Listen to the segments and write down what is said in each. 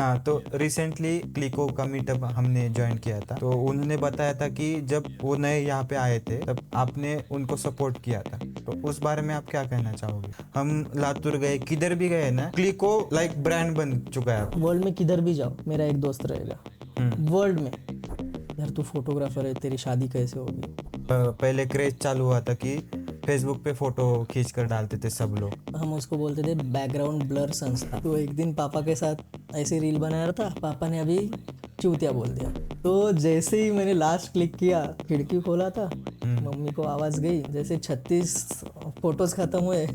हाँ, तो रिसेंटली क्लिको का मीटअप हमने ज्वाइन किया था, तो उन्होंने बताया था कि जब वो नए यहाँ पे आए थे तब आपने उनको सपोर्ट किया था। तो उस बारे में आप क्या कहना चाहोगे? हम लातूर गए, किधर भी गए ना, क्लिको लाइक ब्रांड बन चुका है अब। वर्ल्ड में किधर भी जाओ मेरा एक दोस्त रहेगा। हम्म। वर्ल्ड में, यार तू फोटोग्राफर है, तेरी शादी कैसे होगी? पहले क्रेज चालू हुआ था कि फेसबुक पे फोटो खींच कर डालते थे सब लोग। हम उसको बोलते थे बैकग्राउंड ब्लर संस्था। तो एक दिन पापा के साथ ऐसे रील बना रहा था, पापा ने अभी चूतिया बोल दिया। तो जैसे ही मैंने लास्ट क्लिक किया, खिड़की खोला था, मम्मी को आवाज़ गई, जैसे 36 फोटोज खत्म हुए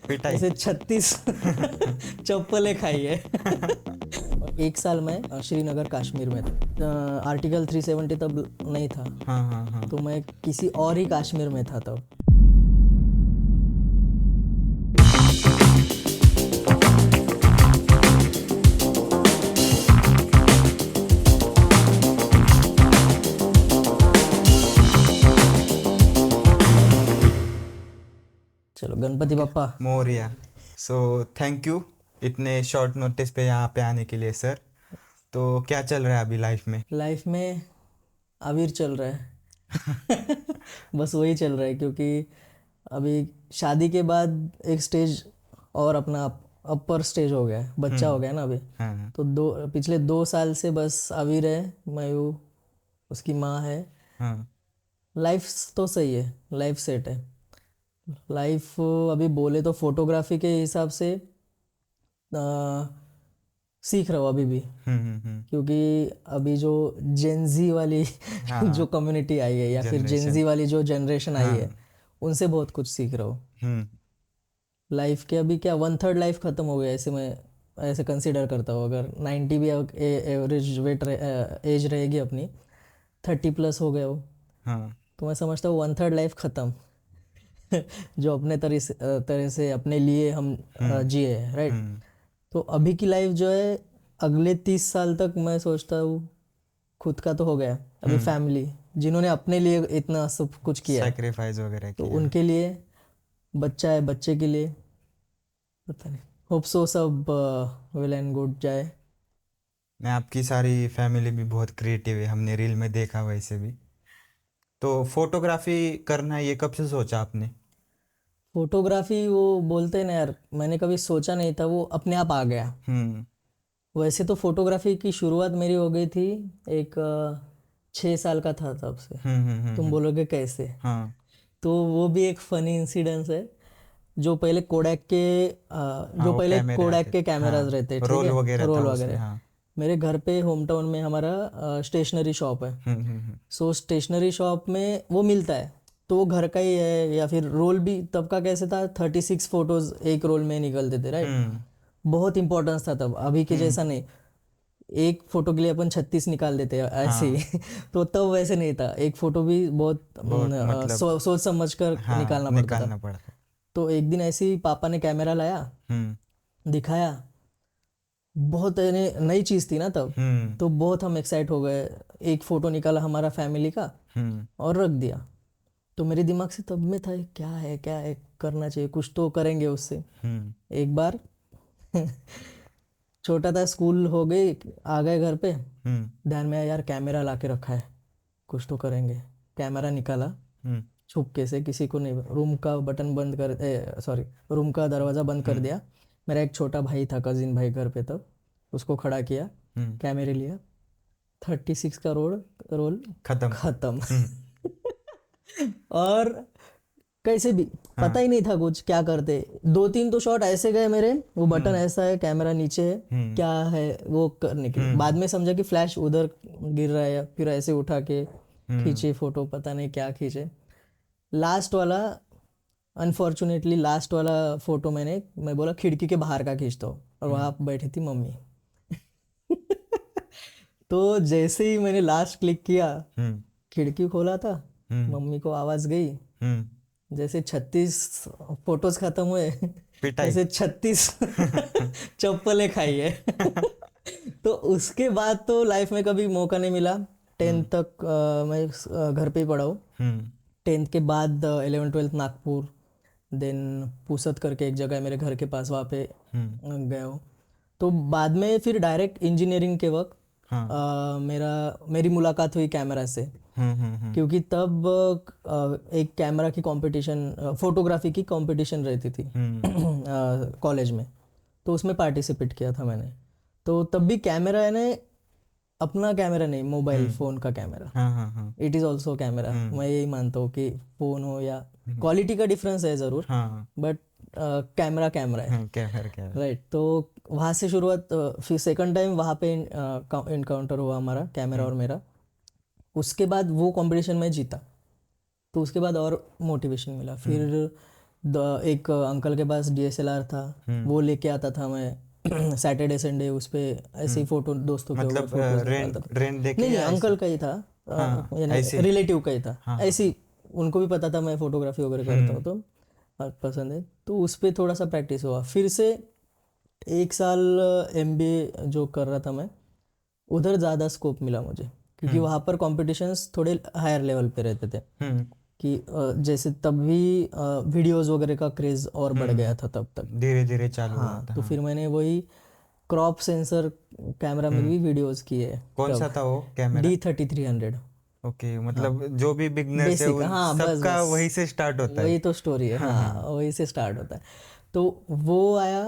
पिटाई। ऐसे 36 चप्पलें खाई है। एक साल मैं श्रीनगर कश्मीर में था। आर्टिकल 370 तब नहीं था, हाँ हाँ हाँ। तो मैं किसी और ही कश्मीर में था तब। चलो Ganpati Bappa. Morya. So thank you इतने शॉर्ट नोटिस पे यहाँ पे आने के लिए सर। तो क्या चल रहा है अभी लाइफ में? लाइफ में अबीर चल रहा है। बस वही चल रहा है, क्योंकि अभी शादी के बाद एक स्टेज और अपना अपर स्टेज हो गया है, बच्चा हो गया ना अभी। हाँ हाँ तो पिछले 2 साल से बस अबीर है, मयू उसकी माँ है। हाँ। लाइफ तो सही है, लाइफ सेट है। लाइफ अभी बोले तो फोटोग्राफी के हिसाब से सीख रहा हूँ अभी भी, हम्म। क्योंकि अभी जो जेनजी वाली जो हाँ। कम्युनिटी आई है, या फिर जनरेशन। जेनजी वाली जो जनरेशन आई है, हाँ। उनसे बहुत कुछ सीख रहा हूँ। हम्म। लाइफ के अभी क्या 1/3 लाइफ ख़त्म हो गया, ऐसे मैं ऐसे कंसिडर करता हूँ। अगर 90 भी एवरेज वेट एज रहेगी अपनी, 30+ हो गए हो, हाँ। तो मैं समझता हूँ 1/3 लाइफ ख़त्म। जो अपने तरह से अपने लिए हम जिए हैं, राइट। हम्म। तो अभी की लाइफ जो है, अगले 30 साल तक मैं सोचता हूँ खुद का तो हो गया, अभी फैमिली जिन्होंने अपने लिए इतना सब कुछ किया है, सेक्रीफाइस वगैरह तो किया। उनके लिए, बच्चा है बच्चे के लिए, पता नहीं, होप सो सब वेल एंड गुड जाए। मैं आपकी सारी फैमिली भी बहुत क्रिएटिव है, हमने रील में देखा वैसे भी। तो फोटोग्राफी करना ये कब से सोचा आपने? फोटोग्राफी वो बोलते हैं ना यार, मैंने कभी सोचा नहीं था, वो अपने आप आ गया। हम्म। वैसे तो फोटोग्राफी की शुरुआत मेरी हो गई थी एक 6 साल का था तब से। तुम हम्म। बोलोगे कैसे? हाँ। तो वो भी एक फनी इंसिडेंस है। जो पहले हाँ, जो वो पहले कैमरे कोडैक आते के थे, कैमराज हाँ। रहते, ठीक रोल है, वगैरह था रोल उसमें, वगैरह। हाँ। मेरे घर पे होम टाउन में हमारा स्टेशनरी शॉप है। सो स्टेशनरी शॉप में वो मिलता है, तो वो घर का ही है। या फिर रोल भी तब का कैसे था, 36 फोटोज एक रोल में निकलते थे, राइट। हम्म बहुत इंपॉर्टेंस था तब, अभी के हम्म। जैसा नहीं। एक फोटो के लिए अपन 36 निकाल देते हैं ऐसे हाँ, ही। तो तब वैसे नहीं था, एक फोटो भी बहुत बहुत मतलब। सोच समझ कर हाँ, निकालना पड़ता था। निकालना पड़ता। तो एक दिन ऐसे ही पापा ने कैमरा लाया, हम्म दिखाया, बहुत नई चीज़ थी ना तब। हम्म तो बहुत हम एक्साइट हो गए, एक फ़ोटो निकाला हमारा फैमिली का हम्म और रख दिया। तो मेरे दिमाग से तब में था, क्या है, करना चाहिए, कुछ तो करेंगे उससे। हम्म एक बार छोटा था, स्कूल हो गई, आ गए घर पे, हम्म ध्यान में आया यार कैमरा ला के रखा है, कुछ तो करेंगे। कैमरा निकाला, हम्म छुपके से, किसी को नहीं, रूम का बटन बंद कर, सॉरी, रूम का दरवाज़ा बंद कर हम्म दिया। मेरा एक छोटा भाई था, कजिन भाई घर पे तब, उसको खड़ा किया, हम्म। कैमरे लिया, 36 का रोल खत्म। खत्म। हम्म और कैसे भी पता हाँ। ही नहीं था कुछ क्या करते। 2-3 तो शॉट ऐसे गए मेरे, वो बटन हम्म ऐसा है, कैमरा नीचे है, हम्म क्या है वो करने के लिए। बाद में समझा कि फ्लैश उधर गिर रहा है, फिर ऐसे उठा के हम्म खींचे फोटो, पता नहीं क्या खींचे। लास्ट वाला, अनफॉर्चुनेटली लास्ट वाला फोटो मैं बोला खिड़की के बाहर का खींचता हूँ, और वहाँ बैठी थी मम्मी। तो जैसे ही मैंने लास्ट क्लिक किया, हम्म खिड़की खोला था, हम्म मम्मी को आवाज़ गई, हम्म। जैसे 36 फोटोज खत्म हुए, पिटाई। ऐसे 36 चप्पलें खाई है। तो उसके बाद तो लाइफ में कभी मौका नहीं मिला। 10th तक मैं घर पे ही पढ़ा हूँ। हम्म 10th के बाद 11th 12th Nagpur, then Pusad करके एक जगह है मेरे घर के पास, वहाँ पे हम्म गया हूँ। तो बाद में फिर डायरेक्ट इंजीनियरिंग के वक्त हाँ। मेरी मुलाकात हुई कैमरा से, क्योंकि तब एक कैमरा की कंपटीशन, फोटोग्राफी की कंपटीशन रहती थी कॉलेज में, तो उसमें पार्टिसिपेट किया था मैंने। तो तब भी कैमरा है ना, अपना कैमरा नहीं, मोबाइल फ़ोन का कैमरा, हाँ हाँ हाँ इट इज़ ऑल्सो कैमरा। मैं यही मानता हूँ कि फ़ोन हो या क्वालिटी का डिफरेंस है ज़रूर, हाँ बट कैमरा कैमरा है, हाँ, कैमरा। राइट। तो वहाँ से शुरुआत, फिर सेकंड टाइम वहाँ पे इनकाउंटर हुआ हमारा, कैमरा और मेरा। उसके बाद वो कंपटीशन में जीता, तो उसके बाद और मोटिवेशन मिला। फिर एक अंकल के पास DSLR था, वो लेके आता था मैं सैटरडे संडे उस पे ऐसे ही फोटो, दोस्तों के मतलब फोटोज रेंट निकालता था। रेंट देके नहीं या ऐसे? अंकल का ही था, यानी ऐसे? रिलेटिव का ही था। हाँ, ऐसे ही उनको भी पता था मैं फोटोग्राफी वगैरह करता हूँ, तो पसंद है, तो उस पे थोड़ा सा प्रैक्टिस हुआ। फिर से 1 साल MBA जो कर रहा था मैं, उधर ज़्यादा स्कोप मिला मुझे, क्योंकि वहाँ पर कॉम्पिटिशन्स थोड़े हायर लेवल पे रहते थे। कि जैसे तब भी वीडियोस वगैरह का क्रेज़ और बढ़ गया था तब तक, धीरे धीरे चालू हुआ हाँ। था। तो फिर मैंने वही क्रॉप सेंसर कैमरा में भी वीडियोस किए। कौन सा था वो कैमरा? D3300। ओके, मतलब जो भी बिगनर्स है बेसिक, उन हाँ, बस सबका बस वही से स्टार्ट होता है। वही तो स्टोरी है, हाँ, वही से स्टार्ट होता है। तो वो आया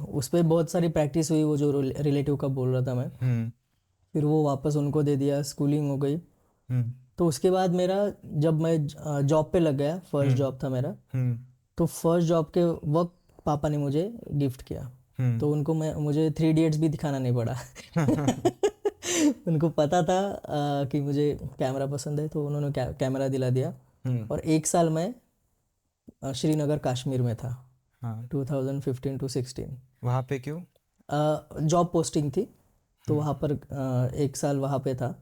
उस पर बहुत सारी प्रैक्टिस हुई, वो जो रिलेटिव का बोल रहा था मैं। फिर वो वापस उनको दे दिया, स्कूलिंग हो गई। तो उसके बाद मेरा, जब मैं जॉब पे लग गया, फर्स्ट जॉब था मेरा, तो फर्स्ट जॉब के वक्त पापा ने मुझे गिफ्ट किया। तो उनको मुझे 3 इडियट्स भी दिखाना नहीं पड़ा उनको पता था कि मुझे कैमरा पसंद है, तो उन्होंने कैमरा दिला दिया। और 1 साल मैं श्रीनगर कश्मीर में था, हाँ। 2015 to 16। वहाँ पे क्यों? जॉब पोस्टिंग थी, तो वहाँ पर 1 साल वहाँ पे था।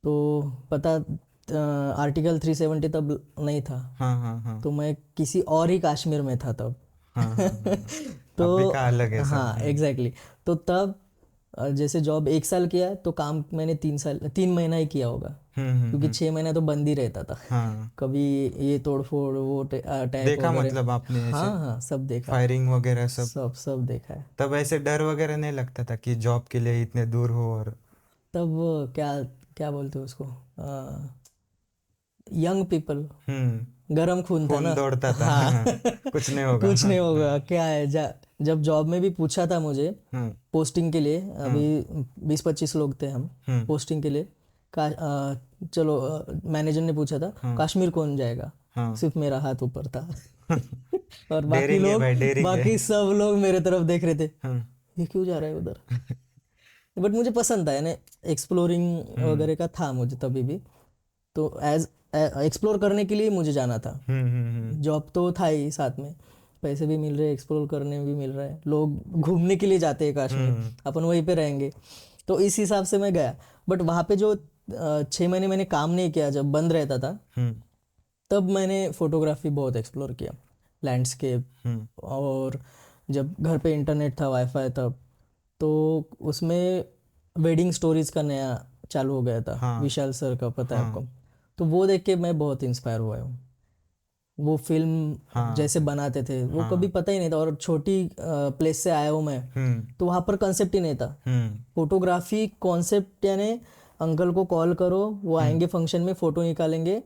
तो पता, आर्टिकल 370 तब नहीं था, हाँ हाँ हाँ तो मैं किसी और ही कश्मीर में था तब हाँ। तो अभी का अलग है सब। हाँ, एग्जैक्टली। तो तब जैसे जॉब 1 साल किया, तो काम मैंने 3 महीना ही किया होगा, क्योंकि 6 महीना तो बंद ही रहता था। हाँ, कभी ये तोड़ फोड़, वो अटैक देखा वगैरह, मतलब आपने ऐसे हाँ हाँ, सब देखा है, फायरिंग वगैरह सब? सब देखा है। तब ऐसे डर वगैरह नहीं लगता था कि जॉब के लिए इतने दूर हो? और तब क्या क्या बोलते हैं उसको, यंग पीपल, गरम खून था खून ना। दौड़ता था। हाँ कुछ नहीं होगा। कुछ नहीं होगा, क्या है, जब जॉब में भी पूछा था मुझे पोस्टिंग के लिए, अभी 20-25 लोग थे हम पोस्टिंग के लिए, चलो, मैनेजर ने पूछा था कश्मीर कौन जाएगा, सिर्फ मेरा हाथ ऊपर था और बाकी डेरिंग है लोग, भाई, डेरिंग है। बाकी सब लोग मेरे तरफ देख रहे थे, ये क्यों जा रहा है उधर। बट मुझे पसंद था, यानी एक्सप्लोरिंग वगैरह का था मुझे तभी भी, तो एज एक्सप्लोर करने के लिए मुझे जाना था। जॉब तो था ही साथ में, पैसे भी मिल रहे, एक्सप्लोर करने भी मिल रहा है, लोग घूमने के लिए जाते हैं कश्मीर, अपन वहीं पे रहेंगे, तो इस हिसाब से मैं गया। बट वहाँ पे जो 6 महीने मैंने काम नहीं किया, जब बंद रहता था, तब मैंने फोटोग्राफी बहुत एक्सप्लोर किया, लैंडस्केप। और जब घर पे इंटरनेट था, वाईफाई, तब तो उसमें वेडिंग स्टोरीज का नया चालू हो गया था, विशाल सर का, पता है आपको? तो वो देख के मैं बहुत इंस्पायर हुआ हूँ। वो फिल्म जैसे बनाते थे, वो कभी पता ही नहीं था, और छोटी प्लेस से आया हूँ मैं, तो वहाँ पर कंसेप्ट ही नहीं था फोटोग्राफी कॉन्सेप्ट, यानी अंकल को कॉल करो, वो आएंगे फंक्शन में, फोटो निकालेंगे,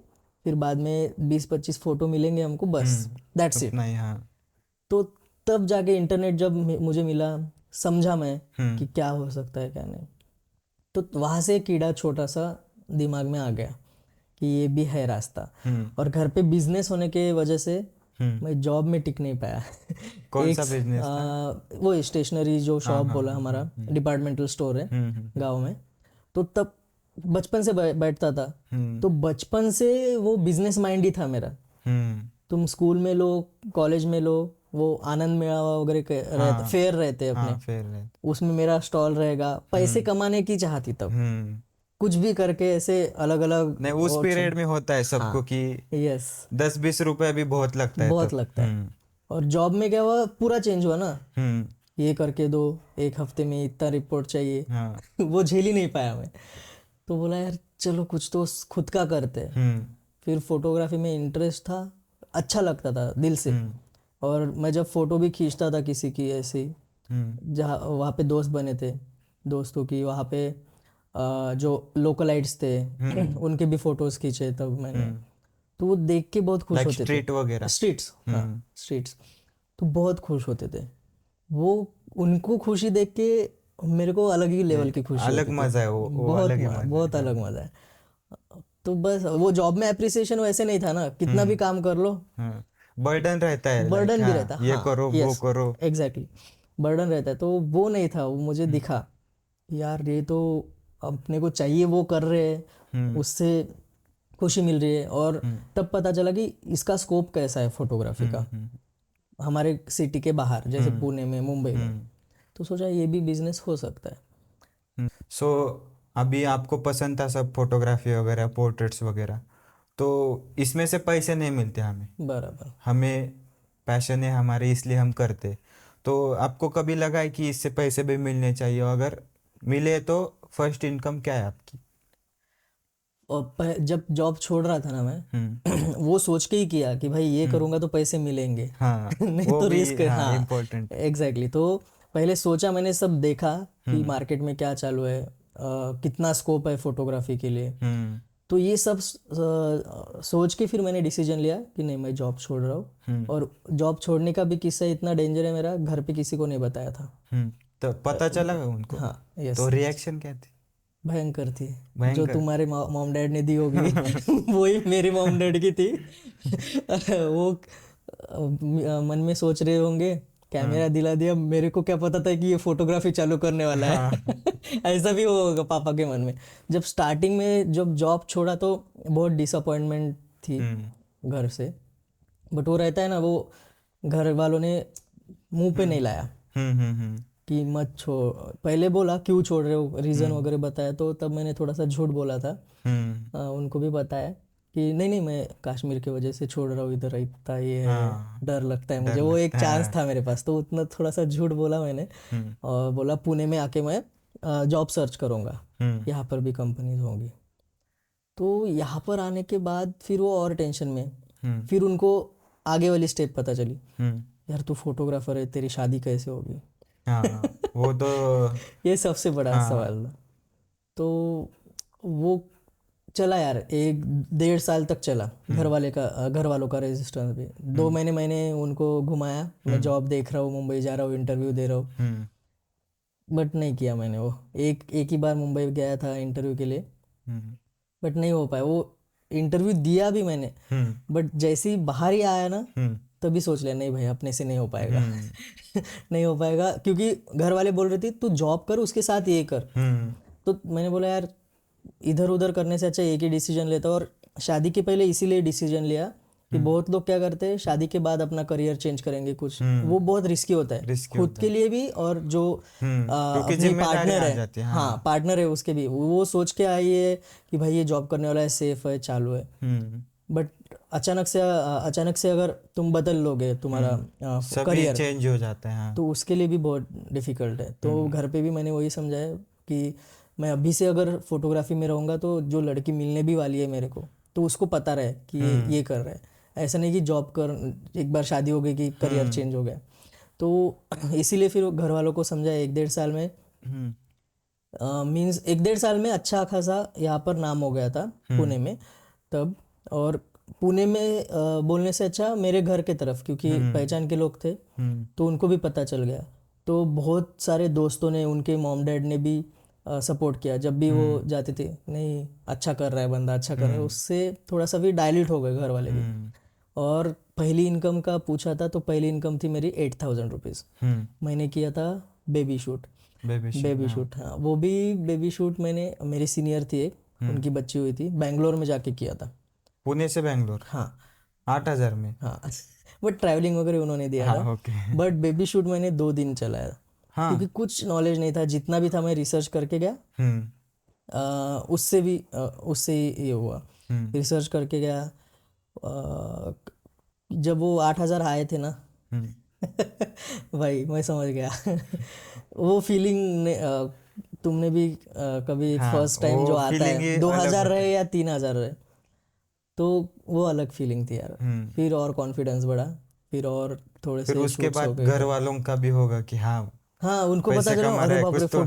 फिर बाद में 20-25 फोटो मिलेंगे हमको, बस दैट्स इट। नहीं, हाँ। तो तब जाके इंटरनेट जब मुझे मिला, समझा मैं कि क्या हो सकता है क्या नहीं, तो वहाँ से कीड़ा छोटा सा दिमाग में आ गया कि ये भी है रास्ता। और घर पे बिजनेस होने के वजह से मैं जॉब में टिक नहीं पाया। कौन सा बिजनेस था? वो स्टेशनरी जो शॉप बोला हमारा, डिपार्टमेंटल स्टोर है गांव में। तो तब बचपन से बैठता था, तो बचपन से वो बिजनेस माइंड ही था मेरा। तुम स्कूल में लो, कॉलेज में लो, वो आनंद मेला वगैरह फेयर रहते अपने, फेयर उसमें मेरा स्टॉल रहेगा, पैसे कमाने की चाहती तब, कुछ भी करके ऐसे अलग अलग। नहीं, उस पीरियड में होता है सबको कि यस, 10-20 रुपए भी बहुत लगता है बहुत तब। लगता है। और जॉब में क्या हुआ, पूरा चेंज हुआ ना, ये करके दो, 1 हफ्ते में इतना रिपोर्ट चाहिए, वो झेल ही नहीं पाया मैं। तो बोला यार चलो कुछ तो खुद का करते हैं। फिर फोटोग्राफी में इंटरेस्ट था, अच्छा लगता था दिल से। और मैं जब फोटो भी खींचता था किसी की ऐसी, जहाँ वहाँ पे दोस्त बने थे, दोस्तों की वहाँ पे जो लोकलाइट्स थे उनके भी फोटोज खींचे तब मैंने। तो वो देख के बहुत खुश लाइक होते थे। स्ट्रीट वगैरह। स्ट्रीट्स, हाँ स्ट्रीट्स, तो बहुत खुश होते थे वो। उनको खुशी देख के मेरे को अलग ही लेवल की खुशी अलग होती थी। मजा है वो बहुत अलग ही मजा बहुत है। अलग मजा है। तो बस वो जॉब में अप्रिसिएशन वैसे नहीं था ना, कितना भी काम कर लो हाँ, बर्डन रहता है, लाइक बर्डन भी रहता, हाँ ये हाँ करो वो यस करो। एग्जैक्टली, बर्डन रहता है। तो वो नहीं था, वो मुझे दिखा यार ये तो अपने को चाहिए वो कर रहे हैं, उससे खुशी मिल रही है। और तब पता चला कि इसका स्कोप कैसा है फोटोग्राफी का हमारे सिटी के बाहर, जैसे पुणे में, मुंबई में। तो सोचा ये भी बिजनेस हो सकता है। सो अभी आपको पसंद था सब फोटोग्राफी वगैरह, पोर्ट्रेट्स वगैरह, तो इसमें से पैसे नहीं मिलते हमें, बराबर। हमें पैशन है हमारे इसलिए हम करते। तो आपको कभी लगा है कि इससे पैसे भी मिलने चाहिए, अगर मिले तो फर्स्ट इनकम क्या है आपकी? और जब जॉब छोड़ रहा था ना हम्म। मैं वो सोच के ही किया कि भाई ये करूँगा तो पैसे मिलेंगे हाँ नहीं वो तो भी रिस्क। हाँ हाँ इम्पोर्टेंट। एग्जैक्टली। तो पहले सोचा, मैंने सब देखा कि मार्केट में क्या चालू है, कितना स्कोप है फोटोग्राफी के लिए। तो ये सब सोच के फिर मैंने डिसीजन लिया कि नहीं मैं जॉब छोड़ रहा हूँ। और जॉब छोड़ने का भी किस्सा इतना डेंजर है मेरा, घर पे किसी को नहीं बताया था। तो पता चला उनको? हाँ यस। तो रिएक्शन क्या थी? भयंकर थी। जो भयंकर। तुम्हारे मॉम डैड ने दी होगी वही मेरी मॉम डैड की थी। वो मन में सोच रहे होंगे कैमरा दिला दिया, मेरे को क्या पता था कि ये फोटोग्राफी चालू करने वाला है। ऐसा भी होगा पापा के मन में। जब स्टार्टिंग में जब जॉब छोड़ा तो बहुत डिसअपॉइंटमेंट थी घर से, बट वो रहता है ना, वो घर वालों ने मुंह पे नहीं लाया कि मत छोड़। पहले बोला क्यों छोड़ रहे हो, रीज़न वगैरह बताया, तो तब मैंने थोड़ा सा झूठ बोला था। उनको भी बताया कि नहीं नहीं मैं कश्मीर की वजह से छोड़ रहा हूँ, इधर इतना ये है, डर लगता है मुझे। वो एक चांस था मेरे पास, तो उतना थोड़ा सा झूठ बोला मैंने। और बोला पुणे में आके मैं जॉब सर्च करूँगा, यहाँ पर भी कंपनीज होंगी। तो यहाँ पर आने के बाद फिर वो और टेंशन में। फिर उनको आगे वाली स्टेप पता चली, यार तू फोटोग्राफर है, तेरी शादी कैसे होगी। हाँ वो तो ये सबसे बड़ा हाँ सवाल था। तो वो चला यार, 1-1.5 साल तक चला। घर वालों का रेजिस्टेंस भी 2 महीने मैंने उनको घुमाया, मैं जॉब देख रहा हूँ, मुंबई जा रहा हूँ, इंटरव्यू दे रहा हूँ, बट नहीं किया मैंने वो। एक ही बार मुंबई गया था इंटरव्यू के लिए, बट नहीं हो पाया। वो इंटरव्यू दिया भी मैंने, बट जैसे ही बाहर ही आया ना तभी सोच लिया नहीं भाई अपने से नहीं हो पाएगा। नहीं हो पाएगा, क्योंकि घर वाले बोल रहे थे तू जॉब कर उसके साथ ये कर। तो मैंने बोला यार इधर उधर करने से अच्छा एक ही डिसीजन लेता। और शादी के पहले इसीलिए डिसीजन लिया कि बहुत लोग क्या करते हैं शादी के बाद अपना करियर चेंज करेंगे कुछ, वो बहुत रिस्की होता है, खुद के लिए भी और जो अपनी पार्टनर है, हाँ पार्टनर है उसके भी। वो सोच के आई है कि भाई ये जॉब करने वाला है, सेफ है, चालू है। बट अचानक से अगर तुम बदल लोगे तुम्हारा करियर चेंज हो जाता है, तो उसके लिए भी बहुत डिफिकल्ट है। तो घर पे भी मैंने वही समझाया कि मैं अभी से अगर फोटोग्राफी में रहूँगा तो जो लड़की मिलने भी वाली है मेरे को, तो उसको पता रहे कि ये कर रहा है। ऐसा नहीं कि जॉब कर एक बार शादी हो गई कि करियर चेंज हो गया। तो इसीलिए फिर घर वालों को समझाया 1-1.5 साल में, मीन्स 1-1.5 साल में अच्छा खासा यहाँ पर नाम हो गया था पुणे में तब। और पुणे में बोलने से अच्छा मेरे घर के तरफ, क्योंकि पहचान के लोग थे तो उनको भी पता चल गया। तो बहुत सारे दोस्तों ने, उनके मॉम डैड ने भी सपोर्ट किया जब भी वो जाते थे, नहीं अच्छा कर रहा है बंदा, अच्छा कर रहा है। उससे थोड़ा सा भी डायल्यूट हो गए घर वाले भी। और पहली इनकम का पूछा था तो पहली इनकम थी मेरी 8,000 रुपीज़। मैंने किया था बेबी शूट। हाँ वो भी बेबी शूट मैंने, मेरी सीनियर थी एक, उनकी बच्ची हुई थी, बैंगलोर में जाके किया था। पुणे से बैंगलोर? हाँ 8,000 में? हाँ बट ट्रैवलिंग वगैरह उन्होंने दिया था। बट बेबी शूट मैंने 2 दिन चलाया, क्योंकि कुछ नॉलेज नहीं था, जितना भी था मैं रिसर्च करके गया। उससे ही ये हुआ, रिसर्च करके गया। जब वो 8,000 आए थे ना भाई मैं समझ गया। वो फीलिंग तुमने भी कभी फर्स्ट टाइम जो आता है 2,000 रहे या 3,000 रहे, तो वो अलग फीलिंग थी यार। फिर और कॉन्फिडेंस बढ़ा, फिर और थोड़े फिर से उसके शूट्स हो बाद गए घर थे। वालों का भी होगा कि हाँ हाँ उनको पैसे पता चला, कमा रहा अरे है बाप रे, कुछ तो।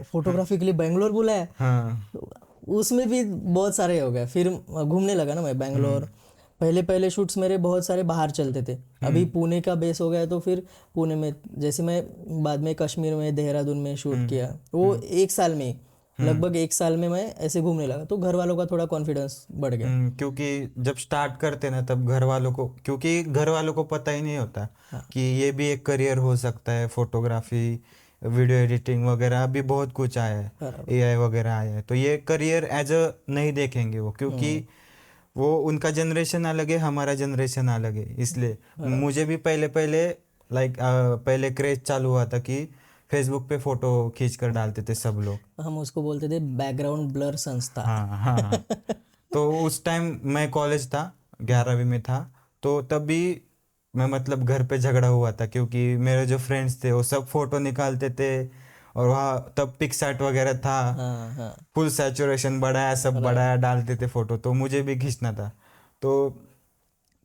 फोटोग्राफी के लिए बैंगलोर बुलाया है। हाँ। तो उसमें भी बहुत सारे हो गए, फिर घूमने लगा ना मैं बैंगलोर। पहले पहले शूट्स मेरे बहुत सारे बाहर चलते थे, अभी पुणे का बेस हो गया तो फिर पुणे में, जैसे मैं बाद में कश्मीर में देहरादून में शूट किया, वो 1 साल में ही, लगभग 1 साल में मैं ऐसे घूमने लगा, तो घर वालों का थोड़ा कॉन्फिडेंस बढ़ गया। क्योंकि जब स्टार्ट करते ना तब घर वालों को, क्योंकि घर वालों को पता ही नहीं होता कि ये भी एक करियर हो सकता है, फोटोग्राफी, वीडियो एडिटिंग वगैरह, अभी बहुत कुछ आया है, बराबर। एआई वगैरह आया है, तो ये करियर एज अ नहीं देखेंगे वो, क्योंकि वो उनका जनरेशन अलग है, हमारा जनरेशन अलग है, इसलिए मुझे भी पहले पहले लाइक पहले क्रेज चालू हुआ था कि फेसबुक पे फोटो खींच कर डालते थे सब लोग। हम उसको बोलते थे बैकग्राउंड ब्लर संस्था। हाँ हाँ हाँ। तो उस टाइम मैं कॉलेज था, 11वीं में था, तो तब भी मैं मतलब घर पे झगड़ा हुआ था, क्योंकि मेरे जो फ्रेंड्स थे वो सब फोटो निकालते थे, और वहाँ तब पिक्सआर्ट वगैरह था, हाँ हाँ फुल सैचुरेशन बढ़ाया, सब राइट। बढ़ाया, डालते थे फोटो, तो मुझे भी खींचना था। तो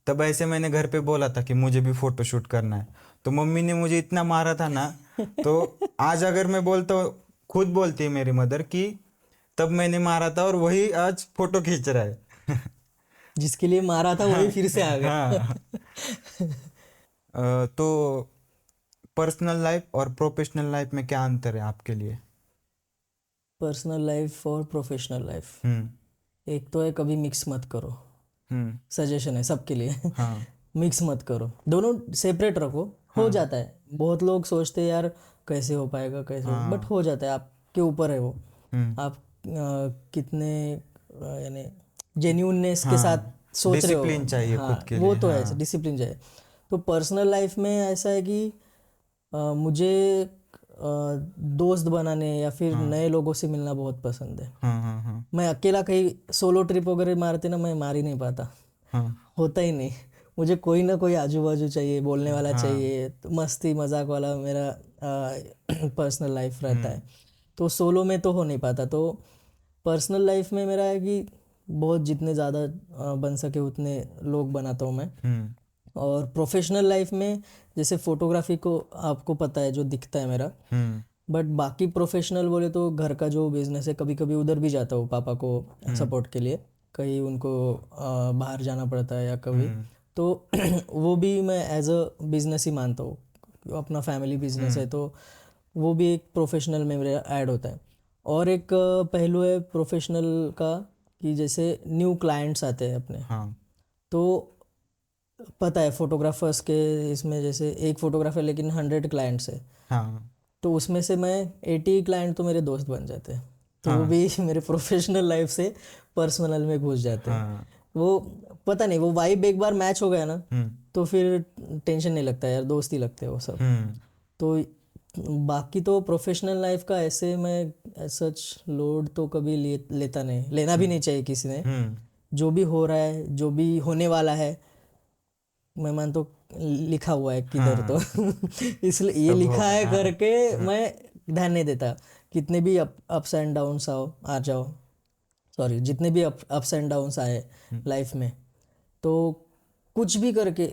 तब ऐसे मैंने घर पे बोला था कि मुझे भी फोटो शूट करना है, तो मम्मी ने मुझे इतना मारा था ना। तो आज अगर मैं बोलता हूँ, खुद बोलती है मेरी मदर कि तब मैंने मारा था और वही आज फोटो खींच रहा है। जिसके लिए मारा था वही फिर से आ गया। हाँ। तो पर्सनल लाइफ और प्रोफेशनल लाइफ में क्या अंतर है आपके लिए? पर्सनल लाइफ और प्रोफेशनल लाइफ, हम्म। एक तो है कभी मिक्स मत करो, हम्म। सजेशन है सबके लिए। हाँ मिक्स मत करो, दोनों सेपरेट रखो। हो हाँ जाता है, बहुत लोग सोचते हैं यार कैसे हो पाएगा, कैसे हो, बट हाँ। हो जाता है, आपके ऊपर है वो। हम्म। आप कितने यानी जेन्यूननेस के साथ हाँ, सोच रहे डिसिप्लिन हो। चाहिए हाँ खुद के वो लिए, तो है, हाँ। डिसिप्लिन चाहिए। तो पर्सनल लाइफ में ऐसा है कि मुझे दोस्त बनाने या फिर हाँ नए लोगों से मिलना बहुत पसंद है। हाँ हाँ हाँ मैं अकेला कहीं सोलो ट्रिप वगैरह मारते ना, मैं मार ही नहीं पाता, हाँ होता ही नहीं। मुझे कोई ना कोई आजू बाजू चाहिए, बोलने वाला हाँ। चाहिए, तो मस्ती मजाक वाला मेरा पर्सनल लाइफ रहता हम्म। है। तो सोलो में तो हो नहीं पाता। तो पर्सनल लाइफ में मेरा है कि बहुत जितने ज़्यादा बन सके उतने लोग बनाता हूँ मैं। हम्म। और प्रोफेशनल लाइफ में जैसे फोटोग्राफी को आपको पता है जो दिखता है मेरा, हम्म। बट बाकी प्रोफेशनल बोले तो घर का जो बिजनेस है, कभी कभी उधर भी जाता हूँ पापा को सपोर्ट के लिए, कहीं उनको बाहर जाना पड़ता है या कभी, हम्म। तो वो भी मैं एज अ बिजनेस ही मानता हूँ, अपना फैमिली बिजनेस है, तो वो भी एक प्रोफेशनल में मेरा ऐड होता है। और एक पहलू है प्रोफेशनल का कि जैसे न्यू क्लाइंट्स आते हैं अपने, हाँ तो पता है फोटोग्राफर्स के इसमें जैसे एक फोटोग्राफर लेकिन 100 क्लाइंट्स है, हाँ तो उसमें से मैं 80 क्लाइंट तो मेरे दोस्त बन जाते हैं, तो वो हाँ भी मेरे प्रोफेशनल लाइफ से पर्सनल में घुस जाते हैं। हाँ। वो पता नहीं, वो वाइब एक बार मैच हो गया ना, हम्म। तो फिर टेंशन नहीं लगता यार, दोस्त ही लगते हैं वो सब। हम्म। तो बाकी तो प्रोफेशनल लाइफ का ऐसे मैं सच लोड तो कभी लेता नहीं, लेना भी नहीं चाहिए किसी ने। हम्म। जो भी हो रहा है, जो भी होने वाला है, मैं मानता हूँ लिखा हुआ है किधर तो। हाँ, इसलिए ये सब लिखा होगा, है हाँ। करके हाँ। मैं ध्यान नहीं देता। कितने भी अप्स एंड डाउन्स आओ आ जाओ, सॉरी, जितने भी अप्स एंड डाउन्स आए लाइफ में, तो कुछ भी करके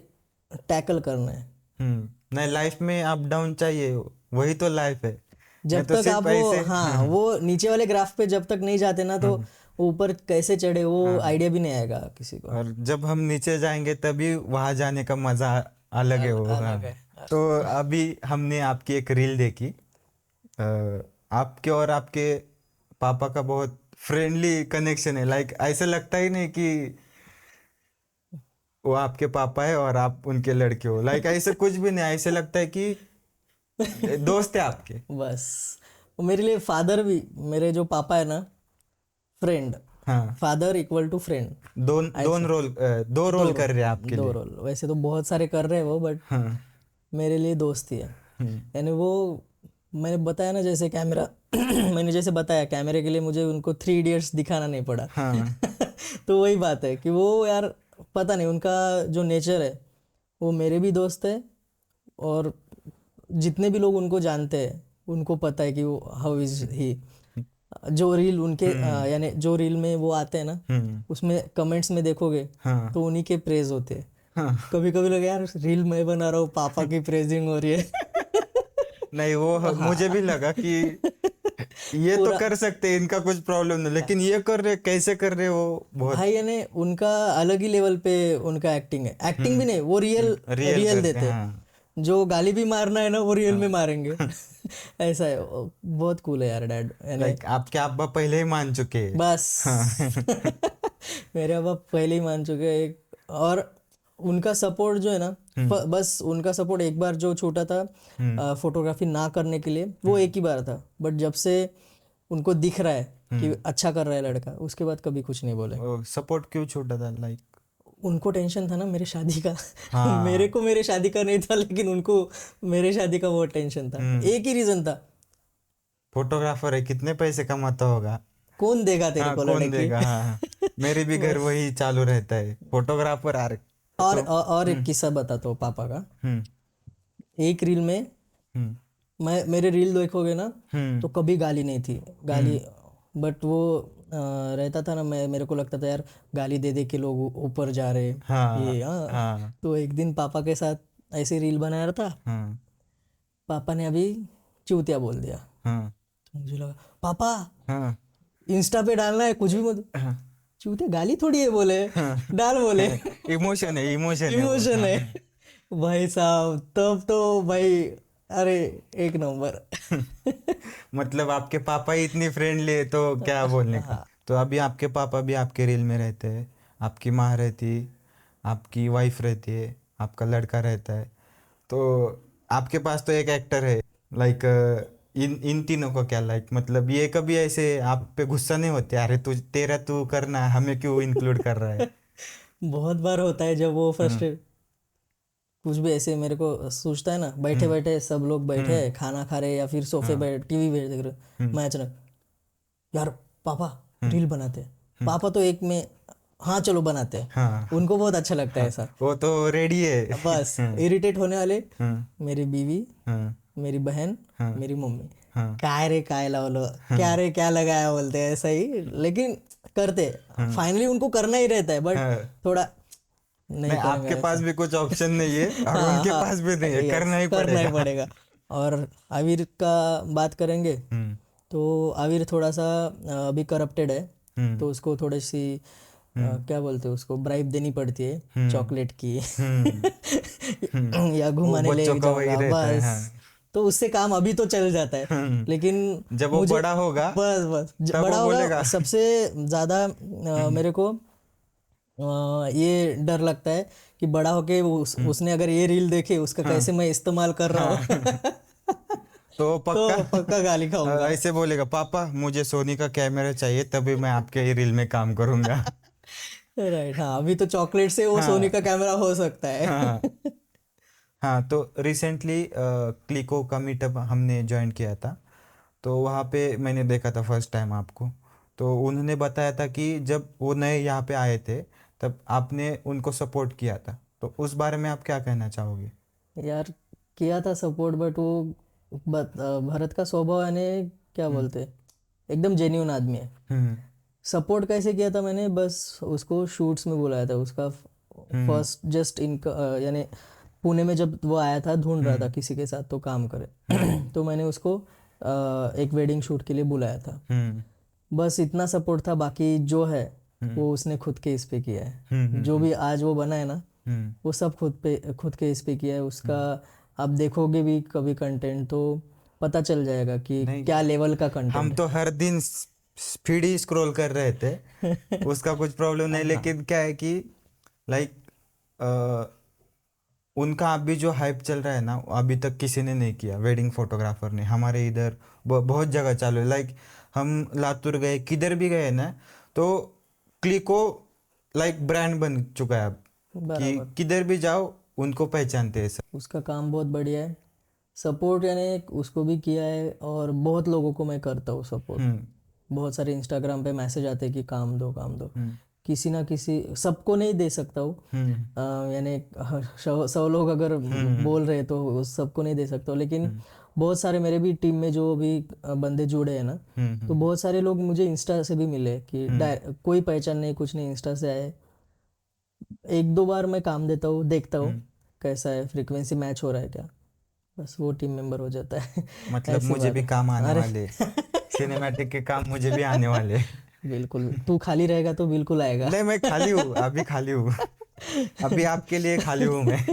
टैकल करना है। नहीं, लाइफ में अप डाउन चाहिए, वही तो लाइफ है। नहीं जब तो तक आप सिर्फ वो, ऐसे। हाँ वो नीचे वाले ग्राफ पे जब तक नहीं जाते ना, तो ऊपर कैसे चढ़े वो हाँ, आइडिया भी नहीं आएगा किसी को। और जब हम नीचे जाएंगे तभी वहां जाने का मजा अलग है वो, हाँ। अलग है। तो अभी हमने आपकी एक रील देखी, आपके और आपके पापा का बहुत फ्रेंडली कनेक्शन है, लाइक ऐसा लगता ही नहीं कि वो आपके पापा है और आप उनके लड़के हो, लाइक ऐसा कुछ भी नहीं, ऐसे लगता है कि दोस्त है आपके। बस वो मेरे लिए फादर भी, मेरे जो पापा है ना, फ्रेंड, हाँ, फादर इक्वल टू फ्रेंड। दो रोल दो कर रहे हैं रोल, आपके दो लिए। रोल, वैसे तो बहुत सारे कर रहे हैं वो, बट हाँ। मेरे लिए दोस्त ही है। हम्म। यानी वो, मैंने बताया ना जैसे कैमरा, मैंने जैसे बताया कैमरे के लिए मुझे उनको 3 इडियट्स दिखाना नहीं पड़ा। हाँ। तो वही बात है कि वो यार, पता नहीं उनका जो नेचर है, वो मेरे भी दोस्त है, और जितने भी लोग उनको जानते हैं उनको पता है कि वो हाउ इज ही। जो रील उनके यानी जो रील में वो आते हैं ना, हम्म। उसमें कमेंट्स में देखोगे हाँ तो उन्हीं के प्रेज होते हैं। हाँ कभी कभी लगे यार रील मैं बना रहा हूँ, पापा की प्रेजिंग हो रही है। नहीं वो मुझे भी लगा कि ये तो कर सकते हैं, इनका कुछ प्रॉब्लम नहीं, लेकिन ये कर रहे कैसे कर रहे वो बहुत भाई यानी उनका अलग ही लेवल पे उनका एक्टिंग है। एक्टिंग भी नहीं, वो रियल रियल रियल करते देते हैं। हैं। हाँ जो गाली भी मारना है ना वो रियल में मारेंगे। ऐसा है बहुत कूल है यार डैड यानी। लाइक आपके अब्बा पहले ही मान चुके हैं। बस मेरे अब पहले ही मान चुके हैं और उनका सपोर्ट जो है ना, बस उनका सपोर्ट एक बार जो छूटा था फोटोग्राफी ना करने के लिए, वो एक ही बार था। बट जब से उनको दिख रहा है कि अच्छा कर रहा है लड़का, उसके बाद कभी कुछ नहीं बोले। सपोर्ट क्यों छूटा था लाइक? उनको टेंशन था ना मेरे शादी का। मेरे हाँ को मेरे शादी का नहीं था, लेकिन उनको मेरे शादी का बहुत टेंशन था। एक ही रीजन था, फोटोग्राफर है, कितने पैसे कमाता होगा। कौन देगा तेरे हाँ को कौन लड़की। देगा। हाँ हाँ। मेरे भी घर वही चालू रहता है, फोटोग्राफर आ रहे तो। और एक किस्सा बताता हूँ पापा का। हम्म एक रील में, हम्म मैं मेरे रील देखोगे ना तो हम्म कभी गाली नहीं थी, गाली। बट वो रहता था ना, मेरे को लगता था यार गाली दे दे के लोग ऊपर जा रहे हाँ ये। हाँ, हाँ तो एक दिन पापा के साथ ऐसे रील बनाया रहा था। हाँ पापा ने अभी चूतिया बोल दिया। हाँ तो मुझे लगा पापा हाँ इंस्टा पे डालना है कुछ भी मत। हाँ चूतिया गाली थोड़ी है बोले, डाल बोले। इमोशन है, इमोशन है वो। इमोशन हाँ है भाई साहब, तब तो भाई अरे एक नंबर। मतलब आपके पापा ही इतनी फ्रेंडली है तो क्या बोलने का। तो अभी आपके पापा भी आपके रील में रहते हैं, आपकी माँ रहती, आपकी वाइफ रहती है, आपका लड़का रहता है, तो आपके पास तो एक एक्टर है। लाइक इन इन तीनों को क्या लाइक, मतलब ये कभी ऐसे आप पे गुस्सा नहीं होते, अरे तू तेरा तू करना है, हमें क्यों इंक्लूड कर रहा है? बहुत बार होता है जब वो हम्म फ्रस्ट्रेट कुछ भी ऐसे मेरे को सोचता है ना, बैठे हम्म बैठे सब लोग बैठे हैं खाना खा रहे या फिर सोफे हाँ बैठ टीवी देख रहे, मैं अचानक यार पापा हम्म रील बनाते हैं। पापा तो एक में हाँ चलो बनाते हैं, हाँ उनको बहुत अच्छा लगता है ऐसा। वो तो रेडी है। बस इरिटेट होने वाले हाँ मेरी बीवी, हाँ मेरी बहन, हाँ मेरी मम्मी। हाँ काय रे काय लावलो, क्या रे क्या लगाया बोलते हैं ऐसा ही, लेकिन करते फाइनली उनको करना ही रहता है। बट हाँ। थोड़ा नहीं नहीं करेंगे आपके पास ऐसा। भी कुछ ऑप्शन नहीं है और हाँ उनके हाँ, पास भी नहीं है, करना यस ही करना ही पड़ेगा। पड़ेगा। और आविर का बात करेंगे हम्म तो आविर थोड़ा सा अभी करप्टेड है। हम्म तो उसको थोड़ी सी क्या बोलते हैं, उसको ब्राइब देनी पड़ती है हम्म चॉकलेट की। हम्म या वो घुमाने ले बच्चों का वही जाऊंगा रहता है। बस। हाँ तो उससे काम अभी तो चल जाता है, लेकिन जब वो मुझे बड़ा होगा बस बस तब बड़ा वो बोलेगा। होगा सबसे ज़्यादा मेरे को ये डर लगता है कि बड़ा होके उसने अगर ये रील देखे उसका कैसे मैं इस्तेमाल कर रहा हूँ। तो पक्का तो पक्का गाली खाऊंगा। ऐसे बोलेगा, पापा मुझे सोनी का कैमरा चाहिए तभी मैं आपके रील में काम करूंगा। राइट, हाँ अभी तो चॉकलेट से वो सोनी का हाँ कैमरा हो सकता है। हाँ हाँ। तो रिसेंटली क्लिको का मीटअप हमने ज्वाइन किया था, तो वहाँ पे मैंने देखा था फर्स्ट टाइम आपको। तो उन्होंने बताया था कि जब वो नए यहाँ पे आए थे तब आपने उनको सपोर्ट किया था, तो उस बारे में आप क्या कहना चाहोगे? यार किया था सपोर्ट, बट वो भरत का स्वभाव यानी क्या हम्म बोलते हैं, एकदम जेन्यून आदमी है। हम्म सपोर्ट कैसे किया था मैंने, बस उसको शूट्स में बुलाया था उसका हम्म फर्स्ट जस्ट इन यानी पुणे में जब वो आया था, ढूंढ रहा था हम्म किसी के साथ तो काम करे। हम्म तो मैंने उसको एक वेडिंग शूट के लिए बुलाया था। हम्म बस इतना सपोर्ट था, बाकी जो है हम्म वो उसने खुद के इस पे किया हम्म है। जो हम्म भी आज वो बना है ना, हम्म वो सब खुद के इस पे किया है उसका। आप देखोगे भी कभी कंटेंट तो पता चल जाएगा कि नहीं क्या लेवल का हम कंटेंट तो हर दिन स्पीड ही स्क्रॉल कर रहे थे, है। उसका कुछ प्रॉब्लम नहीं, हाँ लेकिन क्या है कि लाइक उनका अभी जो हाइप चल रहा है ना, अभी तक किसी ने नहीं किया, वेडिंग फोटोग्राफर ने हमारे इधर बहुत जगह चालू है। लाइक हम लातूर गए, किधर भी गए ना, तो क्लिको लाइक ब्रांड बन चुका है अब, कि बराबर, किधर भी जाओ उनको पहचानते हैं सब। उसका काम बहुत बढ़िया है। सपोर्ट यानी उसको भी किया है और बहुत लोगों को मैं करता हूँ सपोर्ट। हम्म बहुत सारे इंस्टाग्राम पे मैसेज आते हैं कि काम दो काम दो। हम्म किसी ना किसी, सबको नहीं दे सकता हूँ, हम्म यानी 100 लोग अगर हम्म बोल रहे तो उस सबको नहीं दे सकता हूँ, लेकिन हम्म बहुत सारे मेरे भी टीम में जो भी बंदे जुड़े हैं ना, तो हम्म बहुत सारे लोग मुझे इंस्टा से भी मिले कि हम्म कोई पहचान नहीं कुछ नहीं, इंस्टा से आए। एक दो बार मैं काम देता हूँ, देखता हूँ हम्म कैसा है, फ्रीक्वेंसी मैच हो रहा है क्या। बस वो टीम मेंबर हो जाता है। मतलब ऐसी मुझे बात भी है। काम आने अरे वाले, सिनेमैटिक के काम मुझे भी आने वाले। बिल्कुल, तू खाली रहेगा तो बिल्कुल आएगा। नहीं, मैं खाली हूँ, अभी खाली हूँ। अभी आपके लिए खाली हूँ मैं।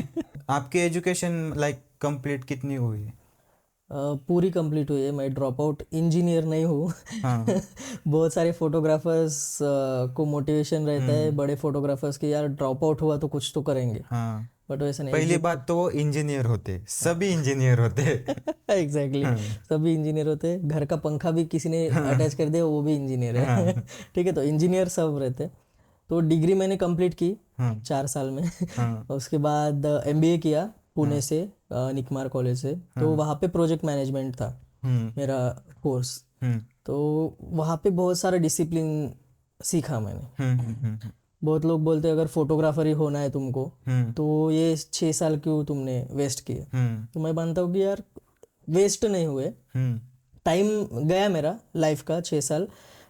आपकी एजुकेशन लाइक कंप्लीट कितनी हुई है? पूरी कंप्लीट हुई है, मैं ड्रॉप आउट इंजीनियर नहीं हूँ। हाँ। बहुत सारे फोटोग्राफर्स को मोटिवेशन रहता है, हम्म। बड़े फोटोग्राफर्स की, यार ड्रॉप आउट हुआ तो कुछ तो करेंगे, हाँ, बट वैसा नहीं। पहली बात तो वो इंजीनियर होते, सभी इंजीनियर होते। एग्जैक्टली, हाँ। सभी इंजीनियर होते हैं। घर का पंखा भी किसी ने अटैच कर दिया, वो भी इंजीनियर है। हाँ। ठीक है, तो इंजीनियर सब रहते हैं। तो डिग्री मैंने कंप्लीट की हाँ। 4 साल में। हाँ। उसके बाद एमबीए किया पुणे हाँ। से, निकमार कॉलेज से। तो हाँ। वहाँ पे प्रोजेक्ट मैनेजमेंट था हम्म। मेरा कोर्स। हम्म। तो वहाँ पे बहुत सारा डिसिप्लिन सीखा मैंने। हम्म। हम्म। बहुत लोग बोलते हैं अगर फोटोग्राफर ही होना है तुमको हम्म। तो ये 6 साल क्यों तुमने वेस्ट किए। हम्म। तो मैं मानता हूँ कि यार वेस्ट नहीं हुए, हम्म। टाइम गया मेरा लाइफ का 6 साल,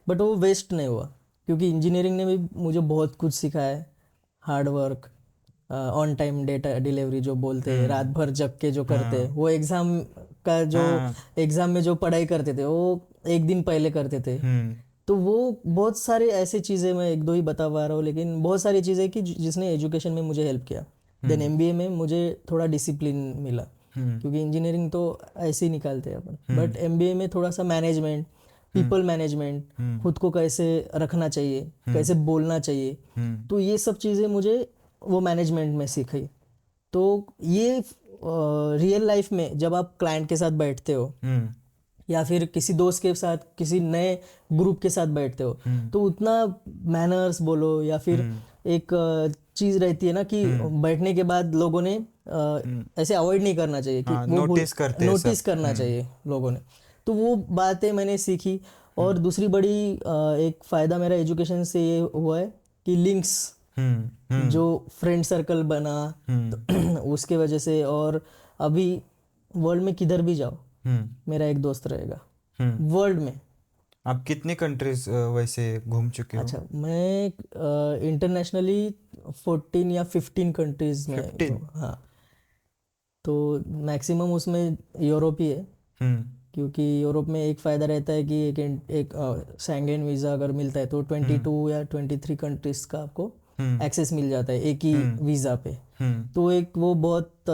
बट वो वेस्ट नहीं हुआ, क्योंकि इंजीनियरिंग ने भी मुझे बहुत कुछ सिखाया है। Hard work, on time data delivery जो बोलते हैं, रात भर जग के जो करते हैं, हाँ। वो एग्ज़ाम का जो हाँ। एग्ज़ाम में जो पढ़ाई करते थे वो एक दिन पहले करते थे। हम्म। तो वो बहुत सारे ऐसे चीज़ें, मैं एक दो ही बता पा रहा हूँ, लेकिन बहुत सारी चीज़ें कि जिसने एजुकेशन में मुझे हेल्प किया। देन एमबीए में मुझे थोड़ा डिसिप्लिन मिला, हम्म। क्योंकि इंजीनियरिंग तो ऐसे ही निकालते हैं अपन, हम्म। बट एमबीए में थोड़ा सा मैनेजमेंट, पीपल मैनेजमेंट, हम्म। खुद को कैसे रखना चाहिए, कैसे बोलना चाहिए, हम्म। तो ये सब चीज़ें मुझे वो मैनेजमेंट में सीखी। तो ये रियल लाइफ में जब आप क्लाइंट के साथ बैठते हो हम्म। या फिर किसी दोस्त के साथ किसी नए ग्रुप के साथ बैठते हो, तो उतना मैनर्स बोलो या फिर एक चीज़ रहती है ना कि बैठने के बाद लोगों ने ऐसे अवॉइड नहीं करना चाहिए कि हाँ, वो नोटिस करते हैं नोटिस सब। करना चाहिए लोगों ने। तो वो बातें मैंने सीखी। और दूसरी बड़ी एक फ़ायदा मेरा एजुकेशन से ये हुआ है कि लिंक्स, हम्म। हम्म। जो फ्रेंड सर्कल बना, तो उसके वजह से। और अभी वर्ल्ड में किधर भी जाओ हम्म। मेरा एक दोस्त रहेगा, हम्म। वर्ल्ड में। आप कितनी कंट्रीज वैसे घूम चुके हो? अच्छा, मैं इंटरनेशनली 14 या 15 कंट्रीज में 15? हाँ। तो मैक्सिमम उसमें यूरोप ही है, हम्म। क्योंकि यूरोप में एक फ़ायदा रहता है कि एक शेंगेन वीज़ा अगर मिलता है तो 22 या 23 कंट्रीज़ का आपको एक्सेस मिल जाता है एक ही वीज़ा पे। हम्म। तो एक वो बहुत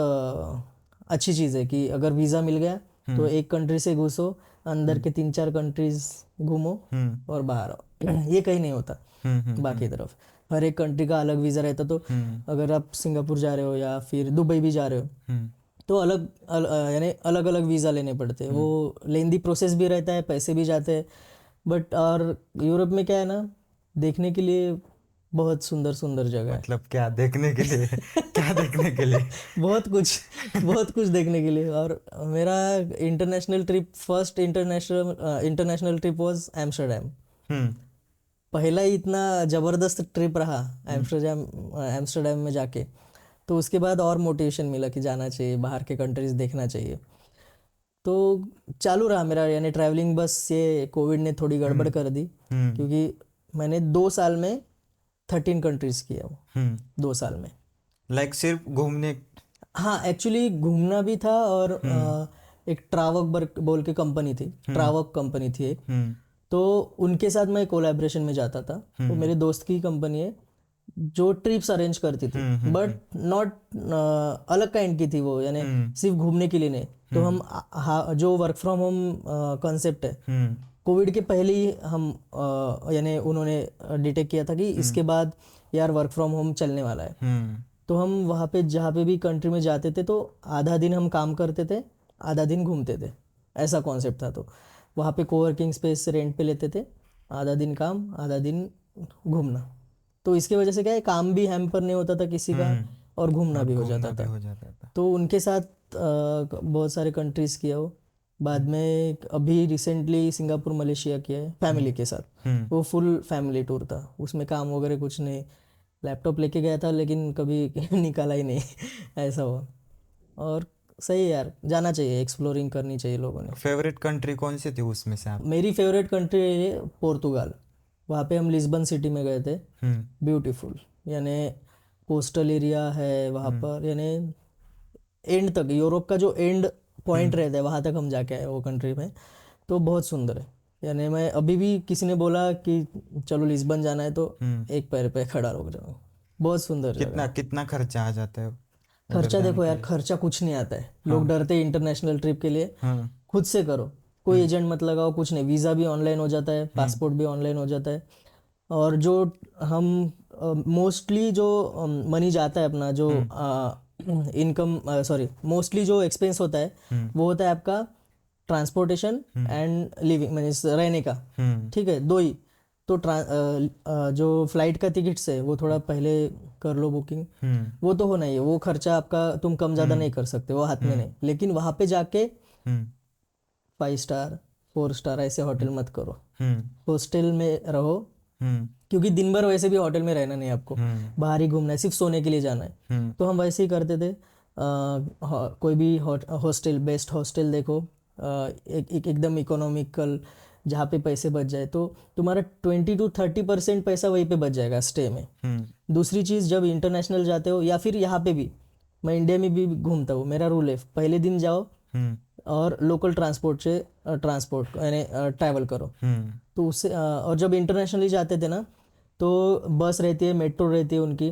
अच्छी चीज़ है कि अगर वीज़ा मिल गया तो एक कंट्री से घुसो, अंदर के 3-4 कंट्रीज घूमो और बाहर आओ। ये कहीं नहीं होता बाकी तरफ, हर एक कंट्री का अलग वीज़ा रहता। तो अगर आप सिंगापुर जा रहे हो या फिर दुबई भी जा रहे हो तो यानी अलग अलग वीज़ा लेने पड़ते हैं। वो लेंदी प्रोसेस भी रहता है, पैसे भी जाते हैं। बट और यूरोप में क्या है ना, देखने के लिए बहुत सुंदर सुंदर जगह है। मतलब क्या देखने के लिए? क्या देखने के लिए? बहुत कुछ, बहुत कुछ देखने के लिए। और मेरा international trip, first international trip was Amsterdam. Hmm. पहला ही इतना ज़बरदस्त ट्रिप रहा एम्स्टर्डम में जाके। तो उसके बाद और मोटिवेशन मिला कि जाना चाहिए, बाहर के कंट्रीज देखना चाहिए। तो चालू रहा मेरा यानी ट्रैवलिंग। बस ये कोविड ने थोड़ी गड़बड़ कर दी, क्योंकि मैंने 2 साल में 13 कंट्रीज किया वो 2 साल में। लाइक सिर्फ घूमने? हाँ, एक्चुअली घूमना भी था। और एक ट्रावक बोल के कंपनी थी, ट्रावक कंपनी थी एक, तो उनके साथ मैं कोलैबोरेशन में जाता था। वो मेरे दोस्त की कंपनी है जो ट्रिप्स अरेंज करती थी, बट नॉट अलग काइंड की थी वो, यानी सिर्फ घूमने के लिए नहीं। तो हम जो वर्क फ्रॉम होम कॉन्सेप्ट है, कोविड के पहले ही हम यानी उन्होंने डिटेक्ट किया था कि इसके बाद यार वर्क फ्रॉम होम चलने वाला है। तो हम वहाँ पे जहाँ पे भी कंट्री में जाते थे तो आधा दिन हम काम करते थे, आधा दिन घूमते थे, ऐसा कॉन्सेप्ट था। तो वहाँ पे कोवर्किंग स्पेस रेंट पे लेते थे, आधा दिन काम आधा दिन घूमना। तो इसके वजह से क्या है, काम भी हैम्पर नहीं होता था किसी का और घूमना भी हो जाता था। तो उनके साथ बहुत सारे कंट्रीज़ किया हो। बाद में अभी रिसेंटली सिंगापुर मलेशिया किया है फैमिली के साथ। वो फुल फैमिली टूर था, उसमें काम वगैरह कुछ नहीं, लैपटॉप लेके गया था लेकिन कभी निकाला ही नहीं। ऐसा हुआ। और सही है यार, जाना चाहिए, एक्सप्लोरिंग करनी चाहिए लोगों ने। फेवरेट कंट्री कौन सी थी उसमें से आप? मेरी फेवरेट कंट्री है पोर्तुगाल। वहाँ पे हम लिस्बन सिटी में गए थे। ब्यूटीफुल, यानी कोस्टल एरिया है वहाँ पर, यानी एंड तक यूरोप का जो एंड पॉइंट रहता है, वहाँ तक हम जाके आए वो कंट्री में। तो बहुत सुंदर है। यानी मैं अभी भी किसी ने बोला कि चलो लिस्बन जाना है तो एक पैर पे खड़ा रुक जाऊँ। बहुत सुंदर जगह कितना है। कितना खर्चा आ जाता है उधर खर्चा जाने देखो के यार, लिए? खर्चा कुछ नहीं आता है। लोग डरते हैं इंटरनेशनल ट्रिप के लिए। हाँ। खुद से करो, कोई एजेंट मत लगाओ, कुछ नहीं। वीज़ा भी ऑनलाइन हो जाता है, पासपोर्ट भी ऑनलाइन हो जाता है। और जो हम मोस्टली जो मनी जाता है अपना, जो इनकम सॉरी मोस्टली जो एक्सपेंस होता है वो होता है आपका ट्रांसपोर्टेशन एंड लिविंग, मीन्स रहने का। ठीक है, दो ही। तो जो फ्लाइट का टिकट्स है वो थोड़ा पहले कर लो बुकिंग, वो तो होना ही है। वो खर्चा आपका तुम कम ज़्यादा नहीं कर सकते, वो हाथ में नहीं। लेकिन वहाँ पे जाके 5 स्टार 4 स्टार ऐसे होटल मत करो, हॉस्टल में रहो। क्योंकि दिन भर वैसे भी होटल में रहना नहीं आपको, बाहर ही घूमना है, सिर्फ सोने के लिए जाना है। तो हम वैसे ही करते थे। कोई भी हॉस्टल, बेस्ट हॉस्टल देखो, एकदम इकोनॉमिकल, जहाँ पे पैसे बच जाए। तो तुम्हारा 20 to 30% पैसा वहीं पे बच जाएगा स्टे में। दूसरी चीज़, जब इंटरनेशनल जाते हो या फिर यहाँ पे भी, मैं इंडिया में भी घूमता हूँ, मेरा रूल है पहले दिन जाओ और लोकल ट्रांसपोर्ट से ट्रांसपोर्ट यानी ट्रैवल करो। तो उससे और जब इंटरनेशनली जाते थे ना, तो बस रहती है, मेट्रो रहती है उनकी,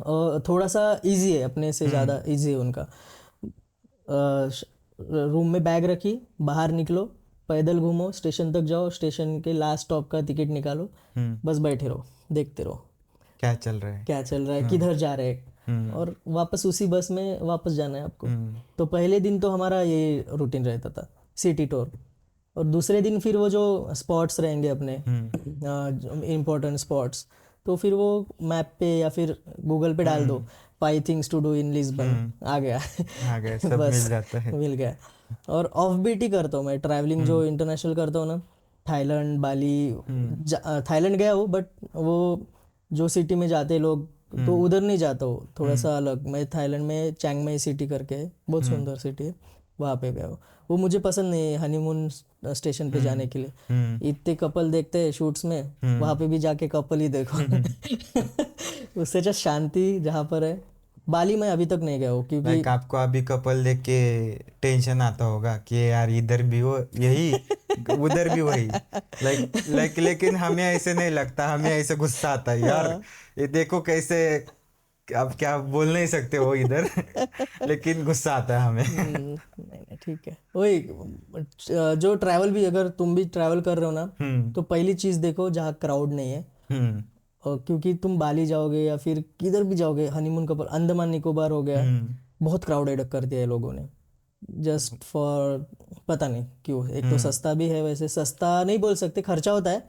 और थोड़ा सा इजी है, अपने से ज़्यादा इजी है उनका। रूम में बैग रखी, बाहर निकलो, पैदल घूमो, स्टेशन तक जाओ, स्टेशन के लास्ट स्टॉप का टिकट निकालो, बस बैठे रहो, देखते रहो क्या चल रहा है। क्या चल रहा है, किधर जा रहे हैं, और वापस उसी बस में वापस जाना है आपको। तो पहले दिन तो हमारा ये रूटीन रहता था, सिटी टूर। और दूसरे दिन फिर वो जो स्पॉट्स रहेंगे अपने इम्पोर्टेंट स्पॉट्स, तो फिर वो मैप पे या फिर गूगल पे डाल दो 5 things to do in Lisbon, आ गया आ गए, सब बस मिल जाता है। मिल गया। और ऑफ बीट ही करता हूँ मैं ट्रैवलिंग, जो इंटरनेशनल करता हूँ ना, थाईलैंड, बाली। थाईलैंड गया हूँ, बट वो जो सिटी में जाते लोग, तो उधर नहीं जाता हूँ, थोड़ा सा अलग। मैं थाईलैंड में चियांग माई सिटी करके है, बहुत सुंदर सिटी है, वहाँ पे गया हूँ। वो मुझे पसंद नहीं है हनीमून स्टेशन पे जाने के लिए। इतने कपल देखते हैं शूट्स में, वहाँ पे भी जाके कपल ही देखो उससे अच्छा शांति जहाँ पर है। बाली में अभी तक नहीं गया हूँ, क्योंकि लाइक आपको अभी कपल देख के टेंशन आता होगा कि यार इधर भी हो यही, उधर भी वही। लाइक लेकिन हमें ऐसे नहीं लगता, हमें ऐसे गुस्सा आता है यार, ये देखो कैसे, अब क्या बोल नहीं सकते हो इधर लेकिन गुस्सा आता है हमें। नहीं नहीं ठीक है। वही जो ट्रैवल भी, अगर तुम भी ट्रैवल कर रहे हो ना, तो पहली चीज़ देखो जहाँ क्राउड नहीं है। और क्योंकि तुम बाली जाओगे या फिर किधर भी जाओगे, हनीमून कपल, अंडमान निकोबार हो गया, बहुत क्राउडेड कर दिया है लोगों ने, जस्ट फॉर पता नहीं क्यों। एक तो सस्ता भी है, वैसे सस्ता नहीं बोल सकते, खर्चा होता है,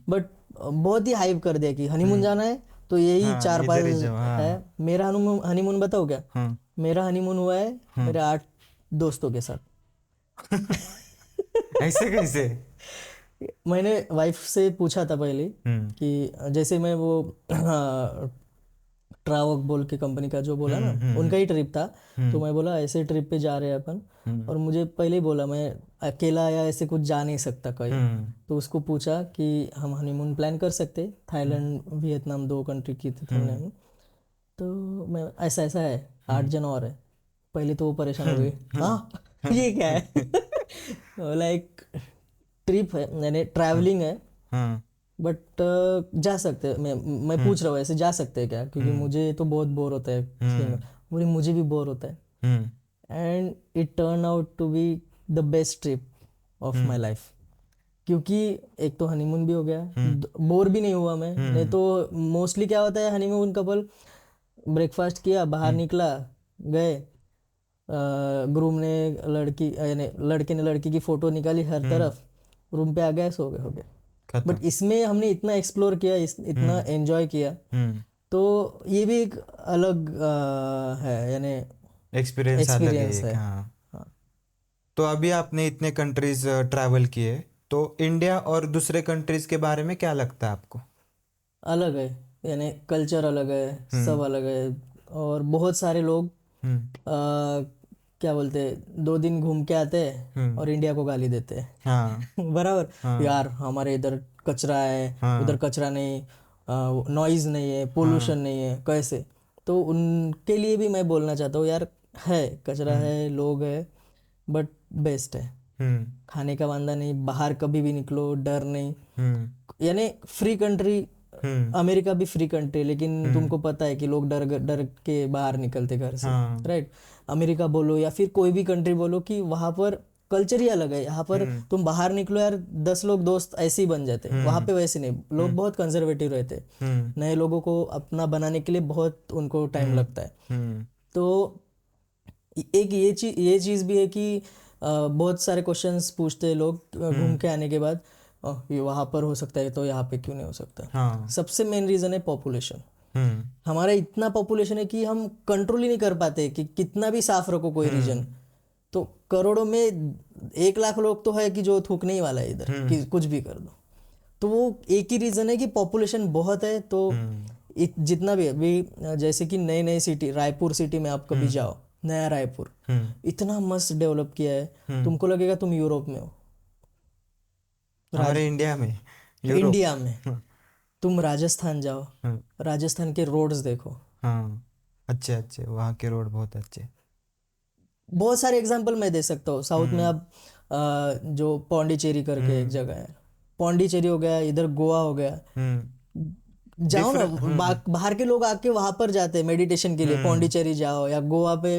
बट बहुत ही हाइप कर दिया कि हनीमून जाना है तो यही हाँ, 4-5 इधर ही जाओ, हाँ। है। मेरा हनीमून बताओ क्या? हाँ। मेरा हनीमून हुआ है मेरे 8 दोस्तों के साथ ऐसे कैसे? मैंने वाइफ से पूछा था पहले कि जैसे मैं वो ट्रावक बोल के कंपनी का जो बोला ना, उनका ही ट्रिप था। तो मैं बोला ऐसे ट्रिप पे जा रहे हैं अपन, और मुझे पहले ही बोला मैं अकेला या ऐसे कुछ जा नहीं सकता कहीं। तो उसको पूछा कि हम हनीमून प्लान कर सकते, थाईलैंड वियतनाम 2 कंट्री की थी हमने। तो मैं ऐसा ऐसा है, 8 जन और है। पहले तो वो परेशान हो गई, हाँ ये क्या है बोला एक ट्रिप है, यानी ट्रैवलिंग है, हाँ। बट जा सकते हैं। मैं पूछ रहा हूँ ऐसे जा सकते हैं क्या, क्योंकि मुझे तो बहुत बोर होता है बोले मुझे भी बोर होता है। And it turn out to be the best trip of my life, क्योंकि एक तो हनीमून भी हो गया, बोर भी नहीं हुआ मैं। नहीं तो मोस्टली क्या होता है, हनीमून कपल ब्रेकफास्ट किया, बाहर निकला, गए, ग्रूम ने लड़की यानी लड़के ने लड़की की फ़ोटो निकाली हर तरफ, रूम पे आ गए, सो गए, हो गए। खत्म। बट इसमें हमने इतना एक्सप्लोर किया, इतना एंजॉय किया, तो ये भी एक अलग है, यानी एक्सपीरियंस अलग है एक्सपीरियंस एक, है। हाँ। हाँ, तो अभी आपने इतने कंट्रीज ट्रैवल किए, तो इंडिया और दूसरे कंट्रीज के बारे में क्या लगता है आपको? अलग है, यानी कल्चर अलग है, सब अलग है। और बहुत सारे लोग क्या बोलते हैं, 2 दिन घूम के आते हैं और इंडिया को गाली देते हैं हाँ। बराबर, यार हमारे इधर कचरा है, उधर कचरा नहीं, नॉइज नहीं है, पोल्यूशन नहीं है, कैसे। तो उनके लिए भी मैं बोलना चाहता हूँ यार, है कचरा है, लोग है, बट बेस्ट है। खाने का वांदा नहीं, बाहर कभी भी निकलो डर नहीं, यानी फ्री कंट्री। अमेरिका भी फ्री कंट्री, लेकिन तुमको पता है कि लोग डर डर के बाहर निकलते घर से, राइट। अमेरिका बोलो या फिर कोई भी कंट्री बोलो कि वहां पर कल्चर ही अलग है। यहाँ पर तुम बाहर निकलो यार, 10 लोग दोस्त ऐसे ही बन जाते। वहां पे वैसे नहीं, लोग बहुत कंजर्वेटिव रहते। नए लोगों को अपना बनाने के लिए बहुत उनको टाइम लगता है। तो एक ये चीज भी है कि बहुत सारे क्वेश्चंस पूछते हैं लोग घूम के आने के बाद, ये वहां पर हो सकता है तो यहाँ पे क्यों नहीं हो सकता। सबसे मेन रीजन है पॉपुलेशन। हमारा इतना पॉपुलेशन है कि हम कंट्रोल ही नहीं कर पाते कि कितना भी साफ रखो कोई रीजन। तो करोड़ों में 1 लाख लोग तो है कि जो थूकने ही वाला है इधर कि कुछ भी कर दो। तो वो एक ही रीजन है कि पॉपुलेशन बहुत है। तो जितना भी अभी जैसे कि नई नई सिटी, रायपुर सिटी में आप कभी जाओ, नया रायपुर इतना मस्त डेवलप किया है, तुमको लगेगा तुम यूरोप में हो। हमारे इंडिया में तुम राजस्थान जाओ, राजस्थान के रोड्स देखो। अच्छे वहाँ के रोड बहुत अच्छे। बहुत सारे एग्जांपल मैं दे सकता हूँ। साउथ में आप जो पौंडीचेरी करके एक जगह है, पौंडीचेरी हो गया, इधर गोवा हो गया, जाओ ना। बाहर के लोग आके वहां पर जाते हैं मेडिटेशन के लिए। पौंडीचेरी जाओ या गोवा पे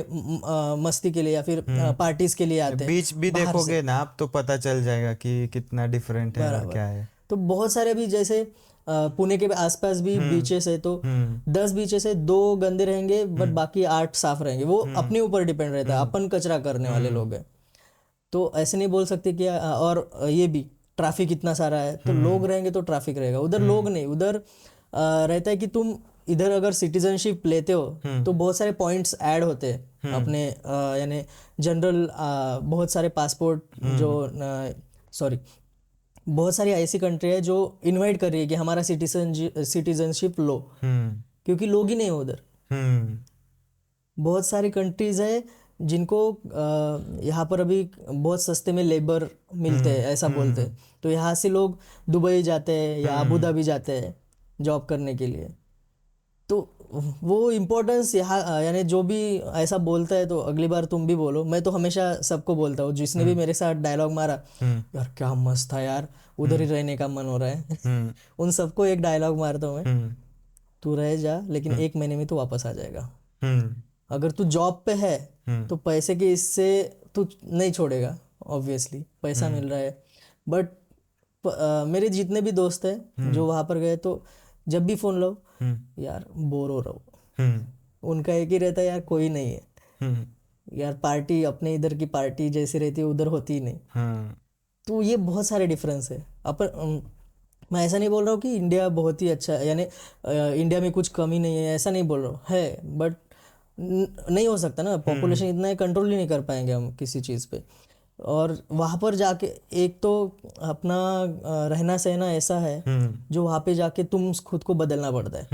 मस्ती के लिए या फिर पार्टीज के लिए आते हैं। बीच भी देखोगे ना आप तो पता चल जाएगा कि कितना डिफरेंट है और क्या है। तो बहुत सारे भी जैसे पुणे के आसपास भी बीचेस है, तो 10 बीचेस है, 2 गंदे रहेंगे बट बाकी 8 साफ रहेंगे। वो अपने ऊपर डिपेंड रहता है, अपन कचरा करने वाले लोग हैं। तो ऐसे नहीं बोल सकते कि और ये भी ट्रैफिक इतना सारा है तो लोग रहेंगे तो ट्रैफिक रहेगा। उधर लोग नहीं, उधर रहता है कि तुम इधर अगर सिटीजनशिप लेते हो तो बहुत सारे पॉइंट्स ऐड होते हैं अपने, यानी जनरल बहुत सारे पासपोर्ट जो सॉरी बहुत सारी ऐसी कंट्री है जो इनवाइट कर रही है कि हमारा सिटीजनशिप लो, क्योंकि लोग ही नहीं हो उधर। बहुत सारी कंट्रीज है जिनको यहाँ पर अभी बहुत सस्ते में लेबर मिलते हैं, ऐसा बोलते हैं। तो यहाँ से लोग दुबई जाते हैं या अबू धाबी जाते हैं जॉब करने के लिए। तो वो इम्पोर्टेंस यहाँ, यानी जो भी ऐसा बोलता है तो अगली बार तुम भी बोलो। मैं तो हमेशा सबको बोलता हूँ, जिसने भी मेरे साथ डायलॉग मारा, यार क्या मस्त था यार, उधर ही रहने का मन हो रहा है उन सबको एक डायलॉग मारता हूँ मैं, तू रह जा लेकिन 1 महीने में तो वापस आ जाएगा। अगर तू जॉब पे है तो पैसे के इससे तू नहीं छोड़ेगा, ऑब्वियसली पैसा मिल रहा है। बट मेरे जितने भी दोस्त हैं जो वहां पर गए, तो जब भी फोन लो यार बोर हो रहा हूँ, उनका एक ही रहता है यार कोई नहीं है यार, पार्टी अपने इधर की पार्टी जैसी रहती है उधर होती ही नहीं। तो ये बहुत सारे डिफरेंस है। अपन मैं ऐसा नहीं बोल रहा हूँ कि इंडिया बहुत ही अच्छा है, यानी इंडिया में कुछ कमी नहीं है, ऐसा नहीं बोल रहा हूँ, है बट नहीं हो सकता ना, पॉपुलेशन इतना है, कंट्रोल ही नहीं कर पाएंगे हम किसी चीज़ पे। और वहाँ पर जाके एक तो अपना रहना सहना ऐसा है जो वहाँ पे जाके तुम खुद को बदलना पड़ता है।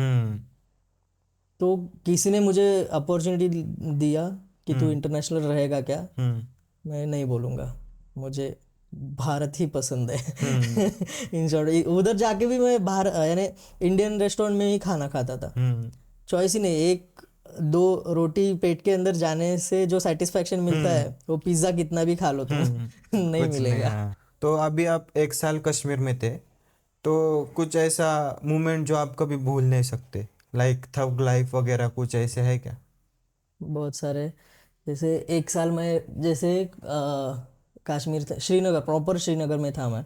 तो किसी ने मुझे अपॉर्चुनिटी दिया कि तू इंटरनेशनल रहेगा क्या, मैं नहीं बोलूँगा, मुझे भारत ही पसंद है इन शॉर्ट। उधर जाके भी मैं बाहर यानी इंडियन रेस्टोरेंट में ही खाना खाता था, चॉइस ही नहीं। 1-2 रोटी पेट के अंदर जाने से जो सेटिस्फेक्शन मिलता है वो पिज्जा कितना भी खा लो तुम नहीं मिलेगा। तो अभी आप 1 साल कश्मीर में थे, तो कुछ ऐसा मोमेंट जो आप कभी भूल नहीं सकते, लाइक थग लाइफ वगैरह कुछ ऐसे है क्या? बहुत सारे, जैसे 1 साल में जैसे कश्मीर था, श्रीनगर, प्रॉपर श्रीनगर में था मैं।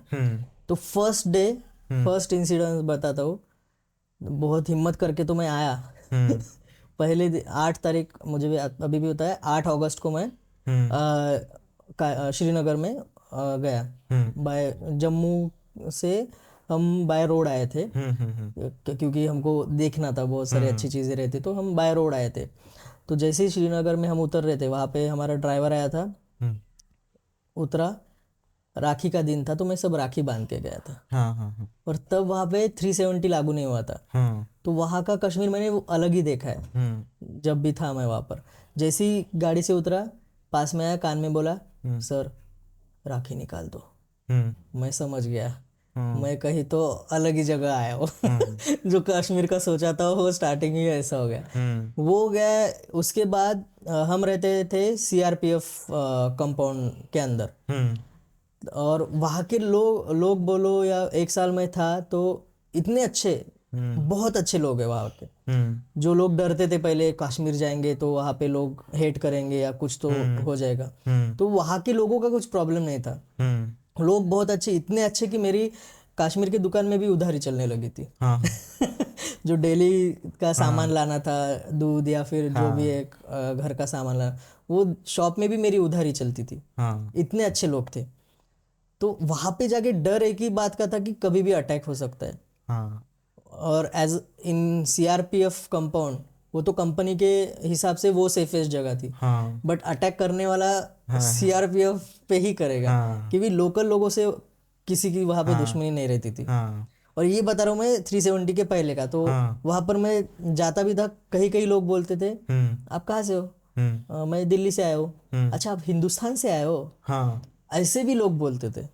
तो फर्स्ट डे फर्स्ट इंसिडेंट बताता हूँ, बहुत हिम्मत करके तो मैं आया पहले 8 तारीख, मुझे भी अभी भी होता है, 8 अगस्त को मैं श्रीनगर में गया। बाय जम्मू से हम बाय रोड आए थे क्योंकि हमको देखना था, बहुत सारी अच्छी चीज़ें रहती, तो हम बाय रोड आए थे। तो जैसे ही श्रीनगर में हम उतर रहे थे, वहाँ पे हमारा ड्राइवर आया था, उतरा, राखी का दिन था तो मैं सब राखी बांध के गया था। और तब वहाँ पे 370 लागू नहीं हुआ था। तो वहाँ का कश्मीर मैंने वो अलग ही देखा है जब भी था मैं वहाँ पर। जैसे ही गाड़ी से उतरा, पास में आया, कान में बोला, सर राखी निकाल दो। मैं समझ गया मैं कहीं तो अलग ही जगह आया हूँ। जो कश्मीर का सोचा था वो स्टार्टिंग ही ऐसा हो गया। वो गया। उसके बाद हम रहते थे सीआरपीएफ कंपाउंड के अंदर, और वहाँ के लोग बोलो या 1 साल में था तो इतने अच्छे, बहुत अच्छे लोग हैं वहाँ के। जो लोग डरते थे पहले कश्मीर जाएंगे तो वहाँ पे लोग हेट करेंगे या कुछ तो हो जाएगा, तो वहाँ के लोगों का कुछ प्रॉब्लम नहीं था। लोग बहुत अच्छे, इतने अच्छे कि मेरी कश्मीर की दुकान में भी उधारी चलने लगी थी। जो डेली का सामान लाना था, दूध या फिर जो भी एक घर का सामान लाना, वो शॉप में भी मेरी उधारी चलती थी। इतने अच्छे लोग थे। तो वहां पे जाके डर एक ही बात का था कि कभी भी अटैक हो सकता है। और एज इन सीआरपीएफ कंपाउंड, वो तो कंपनी के हिसाब से वो सेफेस्ट जगह थी, बट अटैक करने वाला सीआरपीएफ पे ही करेगा, क्योंकि लोकल लोगों से किसी की वहां पे दुश्मनी नहीं रहती थी। और ये बता रहा हूँ मैं 370 के पहले का। तो वहां पर मैं जाता भी था, कहीं कहीं लोग बोलते थे आप कहाँ से हो? मैं दिल्ली से आया हूँ। अच्छा, आप हिंदुस्तान से आए हो? ऐसे भी लोग बोलते थे।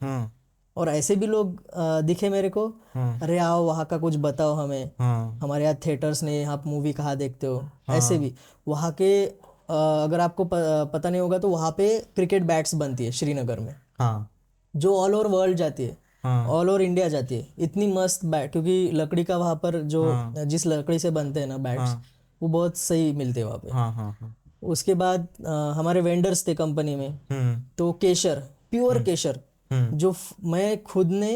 और ऐसे भी लोग दिखे मेरे को, अरे आओ वहाँ का कुछ बताओ हमें, हमारे यहाँ थिएटर्स नहीं, आप मूवी कहाँ देखते हो? ऐसे भी वहाँ के अगर आपको पता नहीं होगा तो वहाँ पे क्रिकेट बैट्स बनती है श्रीनगर में, जो ऑल ओवर वर्ल्ड जाती है, ऑल ओवर इंडिया जाती है। इतनी मस्त बैट, क्योंकि लकड़ी का वहाँ पर जो जिस लकड़ी से बनते हैं ना बैट्स, वो बहुत सही मिलते हैं वहाँ पे। उसके बाद हमारे वेंडर्स थे कंपनी में, तो केशर, प्योर केशर, जो मैं खुद ने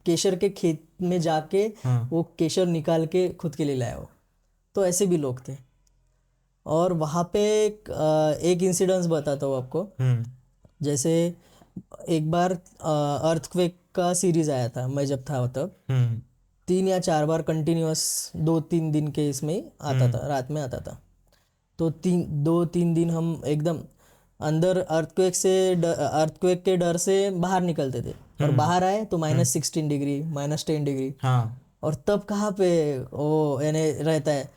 केशर के खेत में जाके वो केशर निकाल के खुद के लिए लाया हो। तो ऐसे भी लोग थे। और वहाँ पे एक इंसिडेंस बताता हूँ आपको। जैसे एक बार अर्थक्वेक का सीरीज आया था, मैं जब था तब 3 या 4 बार कंटिन्यूअस 2-3 दिन के इसमें आता था, रात में आता था। तो 2-3 दिन हम एकदम अंदर अर्थक्वेक के डर से बाहर निकलते थे, और बाहर आए तो -16 डिग्री, -10 डिग्री। और तब कहाँ पे वो यानी रहता है,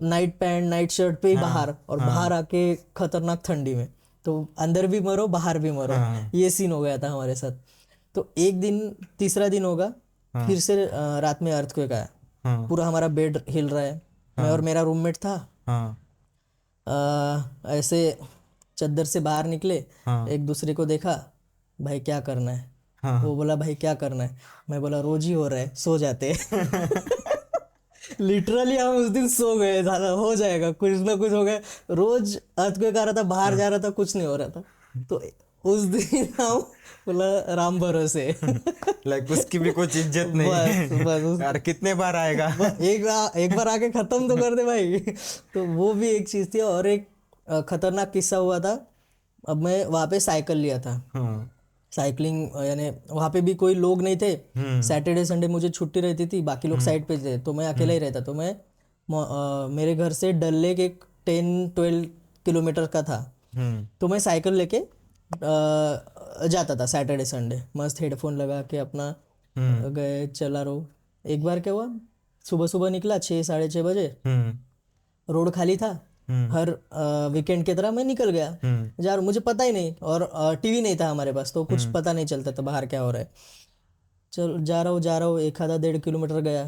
नाइट पैंट नाइट शर्ट पे ही बाहर, और बाहर आके खतरनाक ठंडी में, तो अंदर भी मरो बाहर भी मरो। ये सीन हो गया था हमारे साथ। तो एक दिन, तीसरा दिन होगा, फिर से रात में अर्थक्वेक आया, पूरा हमारा बेड हिल रहा है। मैं और मेरा रूममेट था, ऐसे चद्दर से बाहर निकले, एक दूसरे को देखा, भाई क्या करना है? वो बोला भाई क्या करना है? मैं बोला रोज ही हो रहा है, सो जाते हैं। लिटरली हम उस दिन सो गए, ज्यादा हो जाएगा, कुछ ना कुछ हो गया। रोज अर्थक्वेक आ रहा था, बाहर जा रहा था, कुछ नहीं हो रहा था। तो उस दिन हम बोला राम भरोसे। लाइक उसकी भी कुछ इज्जत नहीं। बस यार कितने बार आएगा? एक बार आके खत्म तो कर दे भाई। तो वो भी एक चीज थी। और एक खतरनाक किस्सा हुआ था। अब मैं वहाँ पे साइकिल लिया था, साइकिलिंग, यानी वहाँ पे भी कोई लोग नहीं थे। सैटरडे संडे मुझे छुट्टी रहती थी, बाकी लोग साइड पे थे, तो मैं अकेला ही रहता। तो मैं मेरे घर से डल लेक एक 10-12 किलोमीटर का था, तो मैं साइकिल लेके जाता था सैटरडे संडे, मस्त हेडफोन लगा के अपना गए, चला रहो। एक बार क्या हुआ, सुबह सुबह निकला 6-6:30 बजे, रोड खाली था, हर वीकेंड की तरह मैं निकल गया यार, मुझे पता ही नहीं, और टीवी नहीं था हमारे पास, तो कुछ पता नहीं चलता था बाहर क्या हो रहा है। चल जा रहा हूँ 1-1.5 किलोमीटर गया,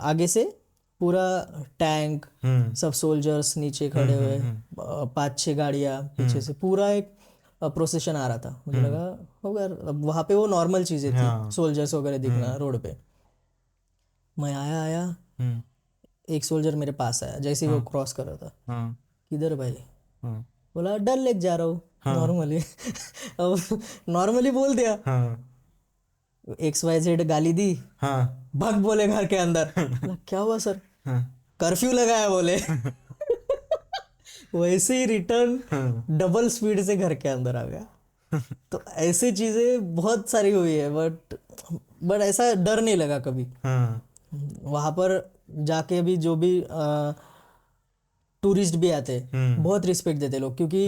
आगे से पूरा टैंक, सब सोल्जर्स नीचे खड़े हुए, 5-6 गाड़ियाँ पीछे से, पूरा एक प्रोसेशन आ रहा था। मुझे लगा होगा, अब वहाँ पे वो नॉर्मल चीज़ें थी, सोल्जर्स वगैरह दिखना रोड पे। मैं आया, एक सोल्जर मेरे पास आया, जैसे ही वो क्रॉस कर रहा था, किधर भाई? बोला डल लेक जा रहा हूँ, नॉर्मली। अब नॉर्मली बोल दिया, XYZ गाली दी, भाग बोले घर के अंदर। क्या हुआ सर? कर्फ्यू लगाया बोले। वैसे ही रिटर्न डबल स्पीड से घर के अंदर आ गया। तो ऐसी चीजें बहुत सारी हुई है, बट ऐसा डर नहीं लगा कभी। वहां पर जाके भी जो भी टूरिस्ट भी आते, बहुत रिस्पेक्ट देते लोग, क्योंकि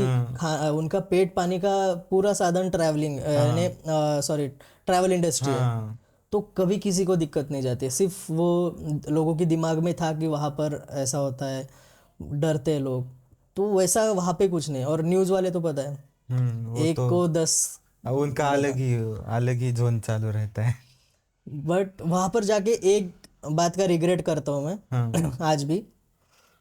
उनका पेट पानी का पूरा साधन ट्रैवलिंग, ट्रैवल इंडस्ट्री है। तो कभी किसी को दिक्कत नहीं जाती। सिर्फ वो लोगों के दिमाग में था कि वहाँ पर ऐसा होता है, डरते लोग, तो वैसा वहाँ पे कुछ नहीं। और न्यूज़ वाले तो पता है, एक को 10 अब उनका अलग ही जोन चालू रहता है। बट वहाँ पर जाके एक बात का रिग्रेट करता हूँ मैं हाँ। आज भी।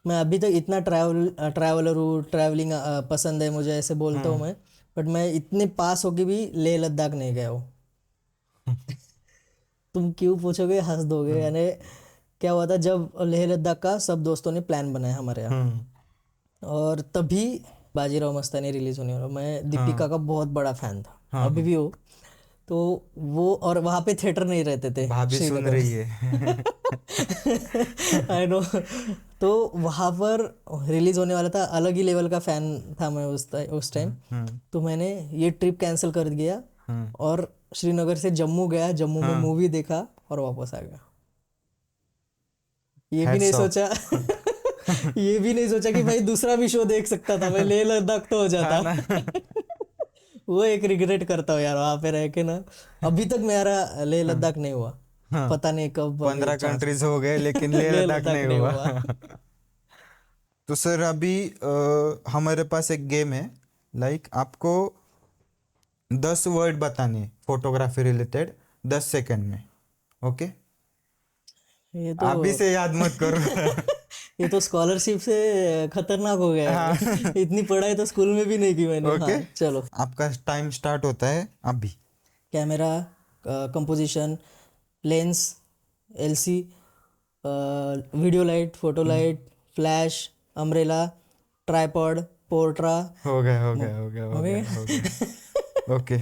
मैं अभी तक इतना ट्रैवलर हूँ, ट्रैवलिंग पसंद है मुझे ऐसे बोलता हूँ मैं, बट मैं इतने पास होके भी लेह लद्दाख नहीं गया हूँ। तुम क्यों पूछोगे, हंस दोगे। यानी क्या हुआ था जब लेह लद्दाख का सब दोस्तों ने प्लान बनाया हमारे यहाँ, हम्म। और तभी बाजीराव मस्तानी रिलीज होने वाला। मैं दीपिका का बहुत बड़ा फैन था, हाँ, अभी भी हो। तो वो, और वहाँ पे थिएटर नहीं रहते थे भाभी सुन श्रीनगर रही है। I know. तो वहाँ पर रिलीज होने वाला था, अलग ही लेवल का फैन था मैं उस टाइम। तो मैंने ये ट्रिप कैंसिल कर दिया और श्रीनगर से जम्मू गया, जम्मू में मूवी देखा और वापस आ गया। ये भी नहीं हैट्स ऑफ। सोचा ये भी नहीं सोचा कि भाई दूसरा भी शो देख सकता था मैं, लेह लद्दाख तो हो हाँ जाता। ना। वो एक रिग्रेट करता हूँ यार वहाँ पे रह के ना। अभी तक मेरा लेह लद्दाख नहीं हुआ, हाँ, पता नहीं कब अभी 15 चांस। कंट्रीज हो गए लेकिन लेह लेह लद्दाख लद्दाख नहीं नहीं हुआ। हुआ। तो सर अभी हमारे पास एक गेम है, लाइक आपको 10 वर्ड बताने फोटोग्राफी रिलेटेड 10 सेकंड में। ओके, ये तो अभी से याद मत करो। ये तो स्कॉलरशिप से खतरनाक हो गया हाँ। यार। इतनी पढ़ाई तो स्कूल में भी नहीं की मैंने। हाँ ओके, चलो। आपका टाइम स्टार्ट होता है अभी। Camera, composition, lens, LC, video light, photo light, flash, umbrella, tripod, Portra. हो गया, हो गया, हो गया, हो हो गए। गया, हो गया। ओके,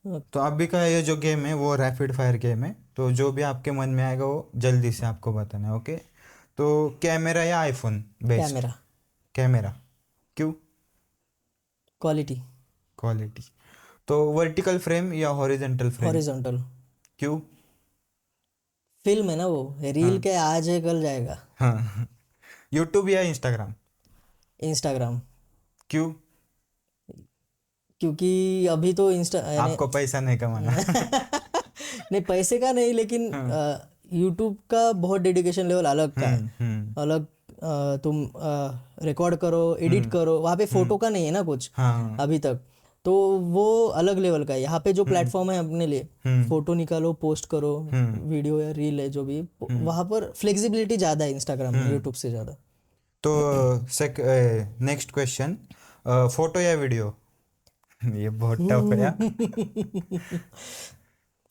तो अभी का ये जो गेम है वो रैपिड फायर गेम है, तो जो भी आपके मन में आएगा वो जल्दी से आपको बताना है। ओके, तो कैमरा या आईफोन बेस्ट? कैमरा। कैमरा। क्यों? क्वालिटी। क्वालिटी। तो वर्टिकल फ्रेम या हॉरिजेंटल फ्रेम? हॉरिजॉन्टल। क्यों? फिल्म है ना वो, रील हाँ, के आज है कल जाएगा। हाँ। यूट्यूब या इंस्टाग्राम? इंस्टाग्राम। क्यों? क्योंकि अभी तो इंस्टा यानी आपको पैसा नहीं कमाना। नहीं, पैसे का नहीं, लेकिन हाँ। यूट्यूब का बहुत डेडिकेशन लेवल अलग का है। हम्म। अलग, तुम रिकॉर्ड करो, एडिट करो, वहाँ पे फोटो का नहीं है ना कुछ हाँ। अभी तक। तो वो अलग लेवल का है। यहाँ पे जो प्लेटफॉर्म है अपने लिए, फोटो निकालो, पोस्ट करो, वीडियो या रील है जो भी, वहाँ पर फ्लेक्सिबिलिटी ज़्यादा है इंस्टाग्राम में यूट्यूब से ज़्यादा। तो नेक्स्ट क्वेश्चन, फोटो या वीडियो? ये बहुत टफ है यार।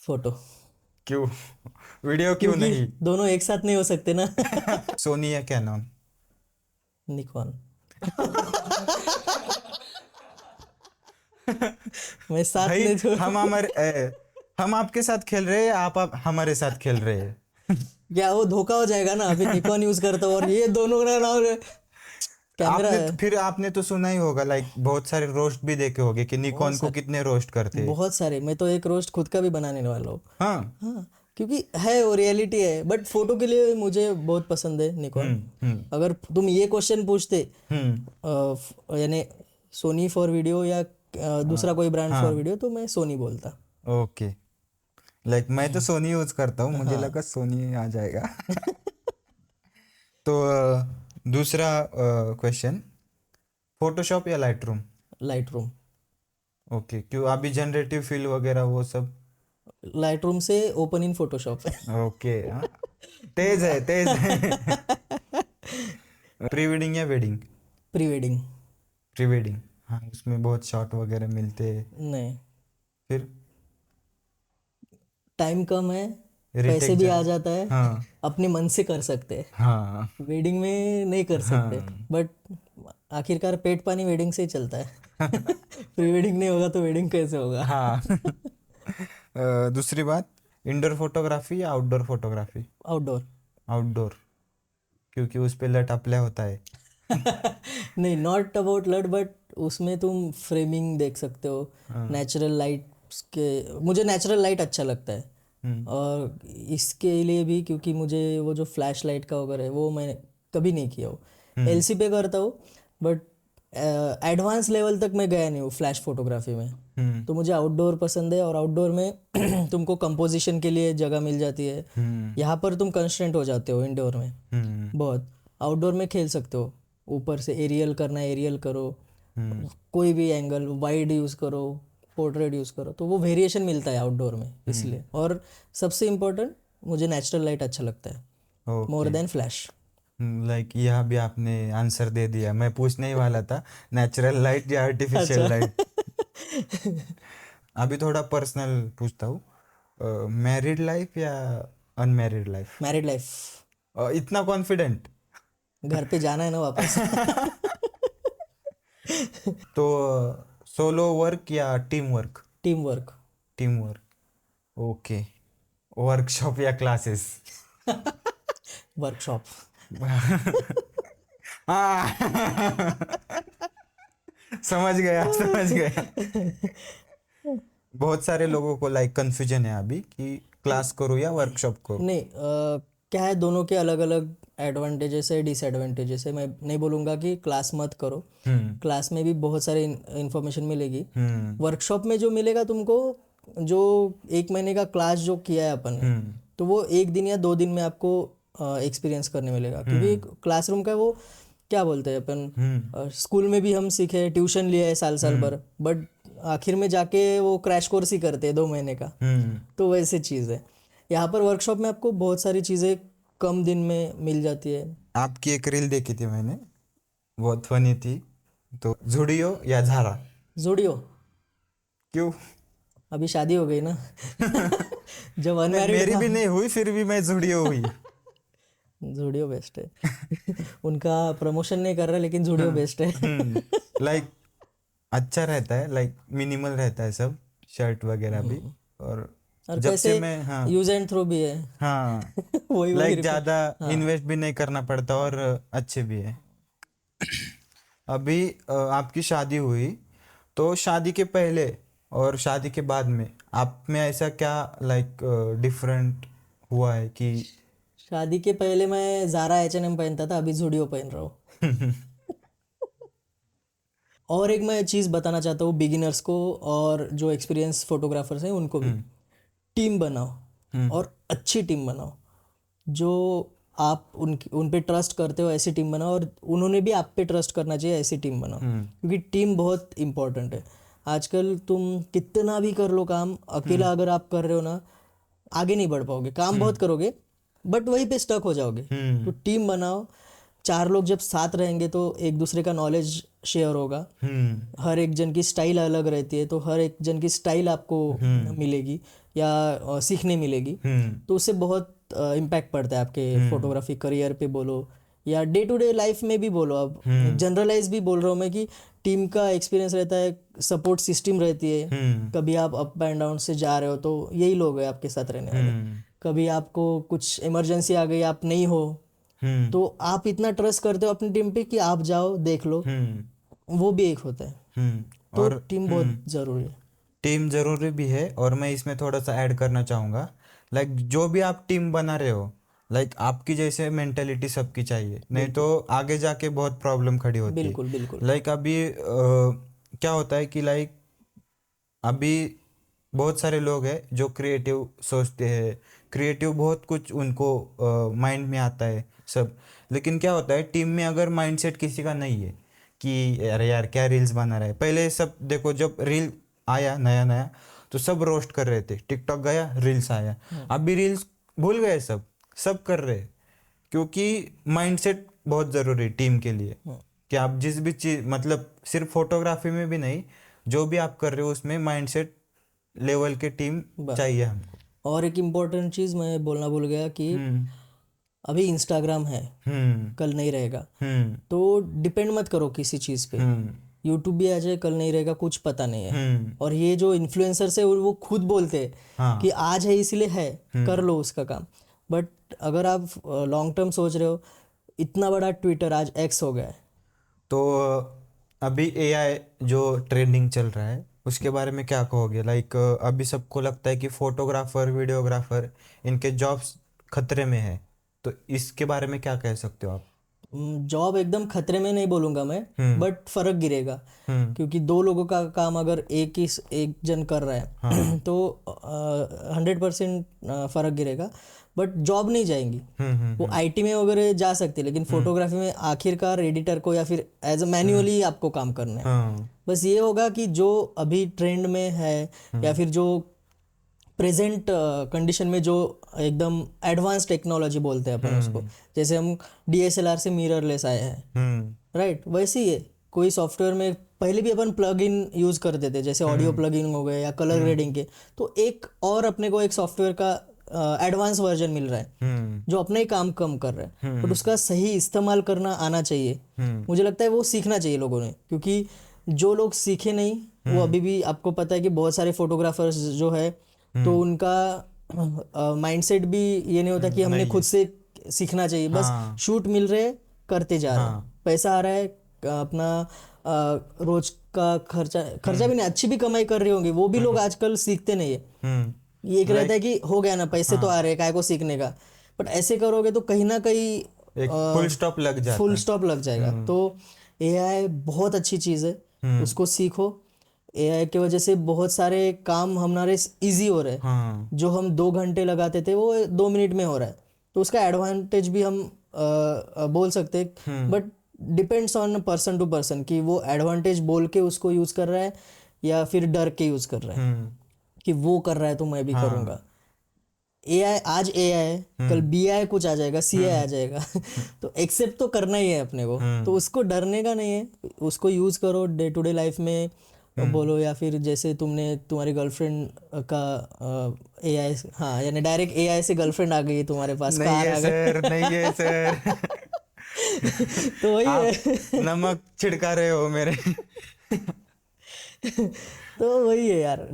फोटो। क्यों? वीडियो क्यों क्योंकि नहीं? दोनों एक साथ नहीं हो सकते ना। सोनी या कैनन? निकॉन। मैं साथ भाई, नहीं छोड़। हम आपके साथ खेल रहे हैं, आप हमारे साथ खेल रहे हैं। क्या वो धोखा हो जाएगा ना, अभी निकॉन यूज करता हूँ और ये दोनों का नाम कैमरा है। फिर आपने तो सुना ही होगा, लाइक बहुत सारे रोस्ट भी देखे होंगे कि निकॉन को कितने रोस्ट करते हैं। बहुत सारे। मैं तो एक रोस्ट खुद का भी बनाने वाला हूँ। हाँ। हाँ, क्योंकि है वो रियलिटी है, बट फोटो के लिए मुझे बहुत पसंद है निकॉन। अगर तुम ये क्वेश्चन पूछते यानी सोनी फॉर वीडियो या दूसरा कोई ब्रांड फॉर वीडियो, तो मैं सोनी बोलता। ओके, लाइक मैं तो सोनी यूज करता हूँ, मुझे लगा सोनी आ जाएगा। तो दूसरा क्वेश्चन, फोटोशॉप या लाइटरूम? Light room. ओके, क्यों? अभी जनरेटिव फील वगैरह वो सब? लाइट रूम से ओपन इन फोटोशॉप। ओके, हाँ, तेज है, तेज है। प्री वेडिंग या wedding? Pre wedding. Pre wedding, हाँ, उसमें बहुत शॉट वगैरह मिलते हैं। नहीं, फिर टाइम कम है, पैसे रिटेक भी आ ज्यादा। जाता है, हाँ, अपने मन से कर सकते हैं। हाँ, वेडिंग में नहीं कर सकते, हाँ। बट आखिरकार पेट पानी वेडिंग से ही चलता है। प्री वेडिंग नहीं होगा तो वेडिंग कैसे होगा। हाँ। दूसरी बात, इंडोर फोटोग्राफी या आउटडोर फोटोग्राफी? आउटडोर। आउटडोर, क्योंकि उस पे लट अप्लाई होता है। नहीं, नॉट अबाउट लट, बट उसमें तुम फ्रेमिंग देख सकते हो, नेचुरल लाइट के। मुझे नेचुरल लाइट अच्छा लगता है, और इसके लिए भी क्योंकि मुझे वो जो फ्लैश लाइट का वगैरह है वो मैं कभी नहीं किया हो। एलसी पे करता हूँ, बट एडवांस लेवल तक मैं गया नहीं हूँ फ्लैश फोटोग्राफी में। तो मुझे आउटडोर पसंद है, और आउटडोर में तुमको कंपोजिशन के लिए जगह मिल जाती है। यहाँ पर तुम कंस्ट्रेंट हो जाते हो इंडोर में बहुत। आउटडोर में खेल सकते हो, ऊपर से एरियल करना है एरियल करो, कोई भी एंगल वाइड यूज़ करो, पोर्ट्रेट यूज़ करो, तो वो वेरिएशन मिलता है आउटडोर में इसलिए। और सबसे इम्पोर्टेंट मुझे नेचुरल लाइट अच्छा लगता है more okay, then flash. Like यह भी आपने आंसर दे दिया, मैं पूछने ही वाला था, नेचुरल लाइट या आर्टिफिशियल अच्छा। लाइट। अभी थोड़ा पर्सनल पूछता हूँ, मैरिड लाइफ या अनमैरिड लाइफ? Married life. इतना कॉन्फिडेंट? घर पे जाना है ना वापस। तो सोलो वर्क या team work? Team work. Team work, okay. Workshop या क्लासेस? वर्कशॉप। समझ गया, समझ गया। बहुत सारे लोगों को लाइक कंफ्यूजन है अभी कि क्लास करो या वर्कशॉप करो। नहीं, क्या है, दोनों के अलग अलग एडवांटेजेस है, डिसएडवांटेजेस है। मैं नहीं बोलूँगा कि क्लास मत करो, क्लास में भी बहुत सारी इन्फॉर्मेशन मिलेगी। वर्कशॉप में जो मिलेगा तुमको, जो 1 महीने का क्लास जो किया है अपन ने, तो वो 1 दिन या 2 दिन में आपको एक्सपीरियंस करने मिलेगा। क्योंकि क्लासरूम का वो क्या बोलते हैं अपन, स्कूल में भी हम सीखे, ट्यूशन लिया है साल साल भर, बट आखिर में जाके वो क्रैश कोर्स ही करते हैं 2 महीने का। तो वैसे चीज़ है। यहाँ पर वर्कशॉप में आपको बहुत सारी चीज़ें कम दिन में मिल जाती है। आपकी एक रील देखी थी मैंने, बहुत फनी थी। तो जुडियो या झारा? ज़ोडियो। क्यों? अभी शादी हो गई ना। जब नहीं, अनमैरिड मेरी था, भी नहीं हुई, फिर भी मैं जुडियो हुई। ज़ोडियो बेस्ट है। उनका प्रमोशन नहीं कर रहा, लेकिन ज़ोडियो बेस्ट है। लाइक अच्छा रहता है, लाइक मिनिमल रहता है सब, शर्ट वगैरह भी। और और जब पैसे से मैं, हाँ यूज एंड थ्रो भी है। हाँ, वही वही लाइक रिपीट। ज़्यादा इन्वेस्ट भी नहीं करना पड़ता और अच्छे भी है। अभी आपकी शादी हुई, तो शादी के पहले और शादी के बाद में आप में ऐसा क्या लाइक डिफरेंट हुआ है कि? शादी के पहले मैं ज़ारा H&M पहनता था, अभी ज़ोडियो पहन रहा हूँ। और एक मैं चीज़ बताना चाहता हूँ बिगिनर्स को, और जो एक्सपीरियंस फोटोग्राफर्स हैं उनको भी, टीम बनाओ और अच्छी टीम बनाओ। जो आप उन पे ट्रस्ट करते हो ऐसी टीम बनाओ, और उन्होंने भी आप पे ट्रस्ट करना चाहिए, ऐसी टीम बनाओ। क्योंकि टीम बहुत इंपॉर्टेंट है। आजकल तुम कितना भी कर लो काम, अकेला अगर आप कर रहे हो ना, आगे नहीं बढ़ पाओगे। काम बहुत करोगे बट वहीं पे स्टक हो जाओगे। तो टीम बनाओ। 4 लोग जब साथ रहेंगे तो एक दूसरे का नॉलेज शेयर होगा। हर एक जन की स्टाइल अलग रहती है, तो हर एक जन की स्टाइल आपको मिलेगी या सीखने मिलेगी। तो उससे बहुत इम्पैक्ट पड़ता है आपके फोटोग्राफी करियर पे बोलो, या डे टू डे लाइफ में भी बोलो। अब जनरलाइज भी बोल रहा हूँ मैं कि टीम का एक्सपीरियंस रहता है, सपोर्ट सिस्टम रहती है। कभी आप अप एंड डाउन से जा रहे हो तो यही लोग हैं आपके साथ रहने वाले। कभी आपको कुछ इमरजेंसी आ गई, आप नहीं हो, तो आप इतना ट्रस्ट करते हो अपनी टीम पे कि आप जाओ देख लो। वो भी एक होता है। तो और टीम बहुत ज़रूरी है। टीम ज़रूरी भी है, और मैं इसमें थोड़ा सा ऐड करना चाहूँगा, लाइक जो भी आप टीम बना रहे हो, लाइक आपकी जैसे मेंटेलिटी सबकी चाहिए, नहीं तो आगे जाके बहुत प्रॉब्लम खड़ी होती है। बिल्कुल बिल्कुल। लाइक अभी क्या होता है कि लाइक अभी बहुत सारे लोग हैं जो क्रिएटिव सोचते हैं, क्रिएटिव बहुत कुछ उनको माइंड में आता है सब, लेकिन क्या होता है टीम में अगर माइंडसेट किसी का नहीं है कि अरे यार क्या रील्स बना रहा है। पहले सब देखो, जब रील आया नया नया तो सब रोस्ट कर रहे थे, टिकटॉक गया रील्स आया, अभी रील्स भूल गए, सब सब कर रहे हैं। क्योंकि माइंडसेट बहुत ज़रूरी है टीम के लिए, कि आप जिस भी चीज़, मतलब सिर्फ फोटोग्राफी में भी नहीं, जो भी आप कर रहे हो उसमें माइंडसेट लेवल के टीम चाहिए हमको। और एक इम्पोर्टेंट चीज़ मैं बोलना भूल गया कि अभी इंस्टाग्राम है, कल नहीं रहेगा। तो डिपेंड मत करो किसी चीज़ पे। यूट्यूब भी आ जाए, कल नहीं रहेगा, कुछ पता नहीं है। और ये जो इन्फ्लुएंसर्स है वो खुद बोलते हैं कि आज है इसलिए है, कर लो उसका काम। बट अगर आप लॉन्ग टर्म सोच रहे हो, इतना बड़ा ट्विटर आज एक्स हो गया है। तो अभी एआई जो ट्रेंडिंग चल रहा है उसके बारे में क्या कहोगे? लाइक अभी सबको लगता है कि फोटोग्राफर, वीडियोग्राफर, इनके जॉब्स खतरे में है, तो इसके बारे में क्या कह सकते हो आप? जॉब एकदम खतरे में नहीं बोलूंगा मैं, बट फर्क गिरेगा, क्योंकि दो लोगों का काम अगर एक जन कर रहा है तो 100% फर्क गिरेगा, बट जॉब नहीं जाएंगी। वो आईटी में वगैरह जा सकती है, लेकिन फोटोग्राफी में आखिरकार एडिटर को या फिर एज अ मैन्युअली आपको काम करना है। बस ये होगा कि जो अभी ट्रेंड में है या फिर जो प्रेजेंट कंडीशन में जो एकदम एडवांस टेक्नोलॉजी बोलते हैं अपन उसको, जैसे हम डीएसएलआर से मिररलेस आए हैं, राइट, वैसे ही है। कोई सॉफ्टवेयर में पहले भी अपन प्लग इन यूज करते थे, जैसे ऑडियो प्लग इन हो गए या कलर ग्रेडिंग के, तो एक और अपने को एक सॉफ्टवेयर का एडवांस वर्जन मिल रहा है जो अपना ही काम कम कर रहा है, बट उसका सही इस्तेमाल करना आना चाहिए। मुझे लगता है वो सीखना चाहिए लोगों ने, क्योंकि जो लोग सीखे नहीं वो अभी भी, आपको पता है कि बहुत सारे फोटोग्राफर्स जो है तो उनका माइंडसेट भी ये नहीं होता कि हमने खुद से सीखना चाहिए, बस शूट मिल रहे करते जा रहे हैं, पैसा आ रहा है, अपना रोज का खर्चा भी नहीं, अच्छी भी कमाई कर रहे होंगे, वो भी लोग आजकल सीखते नहीं है। ये एक रहता है कि हो गया ना, पैसे तो आ रहे हैं, काय को सीखने का, बट ऐसे करोगे तो कहीं ना कहीं फुल स्टॉप लग जाएगा। तो एआई बहुत अच्छी चीज़ है, उसको सीखो। एआई की वजह से बहुत सारे काम हमारे इजी हो रहे हैं, जो हम 2 घंटे लगाते थे वो 2 मिनट में हो रहा है, तो उसका एडवांटेज भी हम बोल सकते हैं, but depends on person to person कि वो एडवांटेज बोल के उसको यूज कर रहा है या फिर डर के यूज कर रहा है कि वो कर रहा है तो मैं भी करूंगा। एआई आज एआई है, कल बीआई कुछ आ जाएगा, सीआई आ जाएगा तो एक्सेप्ट तो करना ही है अपने को, तो उसको डरने का नहीं है, उसको यूज करो डे टू डे लाइफ में बोलो, या फिर जैसे तुम्हारी गर्लफ्रेंड का एआई, हाँ, यानी डायरेक्ट एआई से गर्लफ्रेंड आ गई तुम्हारे पास, कार आ गई, नहीं है सर तो वही है, नमक छिड़का रहे हो मेरे तो वही है यार,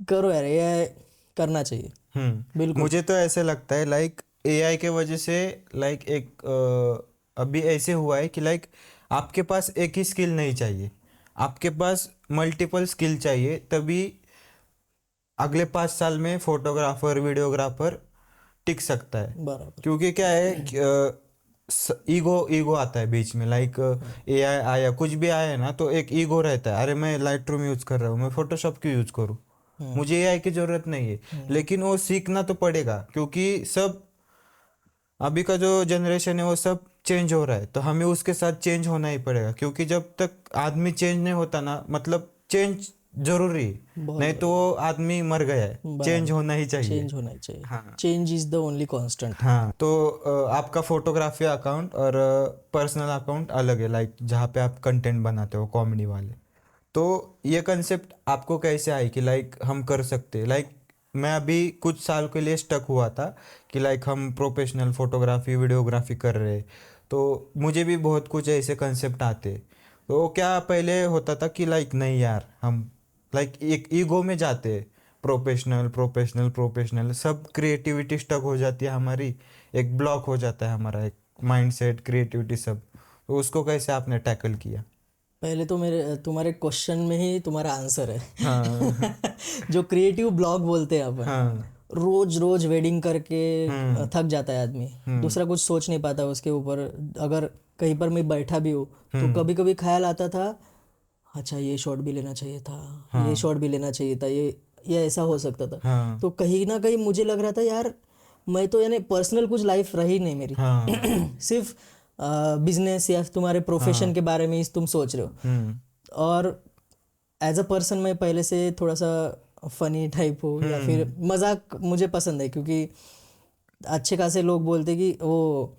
करो यार, एआई करना चाहिए। बिल्कुल, मुझे तो ऐसे लगता है लाइक एआई के वजह से लाइक एक अभी ऐसे हुआ है कि लाइक आपके पास एक ही स्किल नहीं चाहिए, आपके पास मल्टीपल स्किल चाहिए, तभी अगले 5 साल में फोटोग्राफर वीडियोग्राफर टिक सकता है। बराबर, क्योंकि क्या है, ईगो आता है बीच में, लाइक एआई आया, कुछ भी आया ना, तो एक ईगो रहता है, अरे मैं लाइट रूम यूज कर रहा हूँ, मैं फोटोशॉप क्यों यूज करूँ, मुझे एआई की जरूरत नहीं है। लेकिन वो सीखना तो पड़ेगा, क्योंकि सब अभी का जो जनरेशन है वो सब चेंज हो रहा है, तो हमें उसके साथ चेंज होना ही पड़ेगा, क्योंकि जब तक आदमी चेंज नहीं होता ना, मतलब चेंज जरूरी है, नहीं तो वो आदमी मर गया है, चेंज होना ही चाहिए, चेंज होना ही चाहिए। हाँ, change is the only constant. हाँ, तो आपका फोटोग्राफी अकाउंट और पर्सनल अकाउंट अलग है, लाइक जहाँ पे आप कंटेंट बनाते हो कॉमेडी वाले, तो ये कंसेप्ट आपको कैसे आई कि लाइक हम कर सकते, लाइक मैं अभी कुछ साल के लिए स्टक हुआ था कि लाइक हम प्रोफेशनल फोटोग्राफी वीडियोग्राफी कर रहे, तो मुझे भी बहुत कुछ ऐसे कंसेप्ट आते, तो क्या पहले होता था कि लाइक नहीं यार, हम लाइक एक ईगो में जाते, प्रोफेशनल प्रोफेशनल प्रोफेशनल, सब क्रिएटिविटी स्टक हो जाती है हमारी, एक ब्लॉक हो जाता है हमारा एक माइंडसेट क्रिएटिविटी सब, तो उसको कैसे आपने टैकल किया? पहले तो तुम्हारे क्वेश्चन में ही तुम्हारा आंसर है। हाँ जो क्रिएटिव ब्लॉग बोलते हैं अपन, हाँ रोज रोज वेडिंग करके थक जाता है आदमी, दूसरा कुछ सोच नहीं पाता उसके ऊपर। अगर कहीं पर मैं बैठा भी हूँ तो कभी कभी ख्याल आता था, अच्छा ये शॉट भी लेना चाहिए था, ये शॉट भी लेना चाहिए था, ये ऐसा हो सकता था। तो कहीं ना कहीं मुझे लग रहा था यार, मैं तो यानी पर्सनल कुछ लाइफ रही नहीं मेरी, सिर्फ बिजनेस या तुम्हारे प्रोफेशन के बारे में ही तुम सोच रहे हो। और एज अ पर्सन मैं पहले से थोड़ा सा फनी टाइप हो या फिर मजाक मुझे पसंद है, क्योंकि अच्छे खासे लोग बोलते कि वो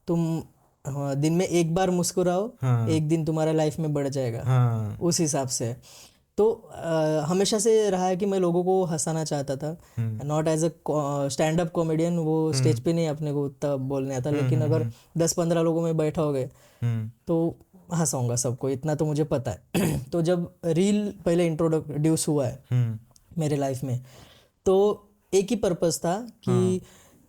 तुम दिन में एक बार मुस्कुराओ, एक दिन तुम्हारा लाइफ में बढ़ जाएगा, उस हिसाब से। तो हमेशा से रहा है कि मैं लोगों को हंसाना चाहता था, not as a stand up comedian, वो स्टेज पे नहीं अपने को उतना बोलने आता, लेकिन अगर 10-15 लोगों में बैठा हो गए तो हंसाऊंगा सबको, इतना तो मुझे पता है। तो जब रील पहले इंट्रोड्यूस हुआ है मेरे लाइफ में, तो एक ही पर्पस था कि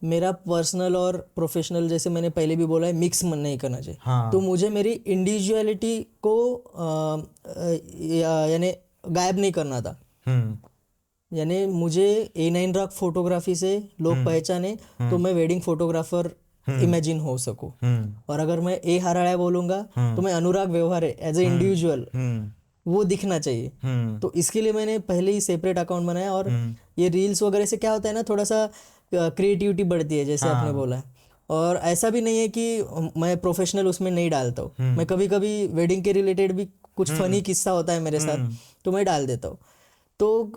मेरा पर्सनल और प्रोफेशनल, जैसे मैंने पहले भी बोला है, मिक्स नहीं करना चाहिए। तो मुझे मेरी इंडिविजुअलिटी को यानी गायब नहीं करना था, यानी मुझे A9 रॉक फोटोग्राफी से लोग पहचाने तो मैं वेडिंग फोटोग्राफर इमेजिन हो सकूं। और अगर मैं ए हराड़ा बोलूंगा तो मैं अनुराग व्यवहार एज ए इंडिविजुअल वो दिखना चाहिए। तो इसके लिए मैंने पहले ही सेपरेट अकाउंट बनाया। और ये रील्स वगैरह से क्या होता है ना, थोड़ा सा क्रिएटिविटी बढ़ती है जैसे आपने बोला है। और ऐसा भी नहीं है कि मैं प्रोफेशनल उसमें नहीं डालता हूँ। मैं कभी कभी वेडिंग के रिलेटेड भी कुछ फनी किस्सा होता है मेरे साथ तो मैं डाल देता हूँ। तो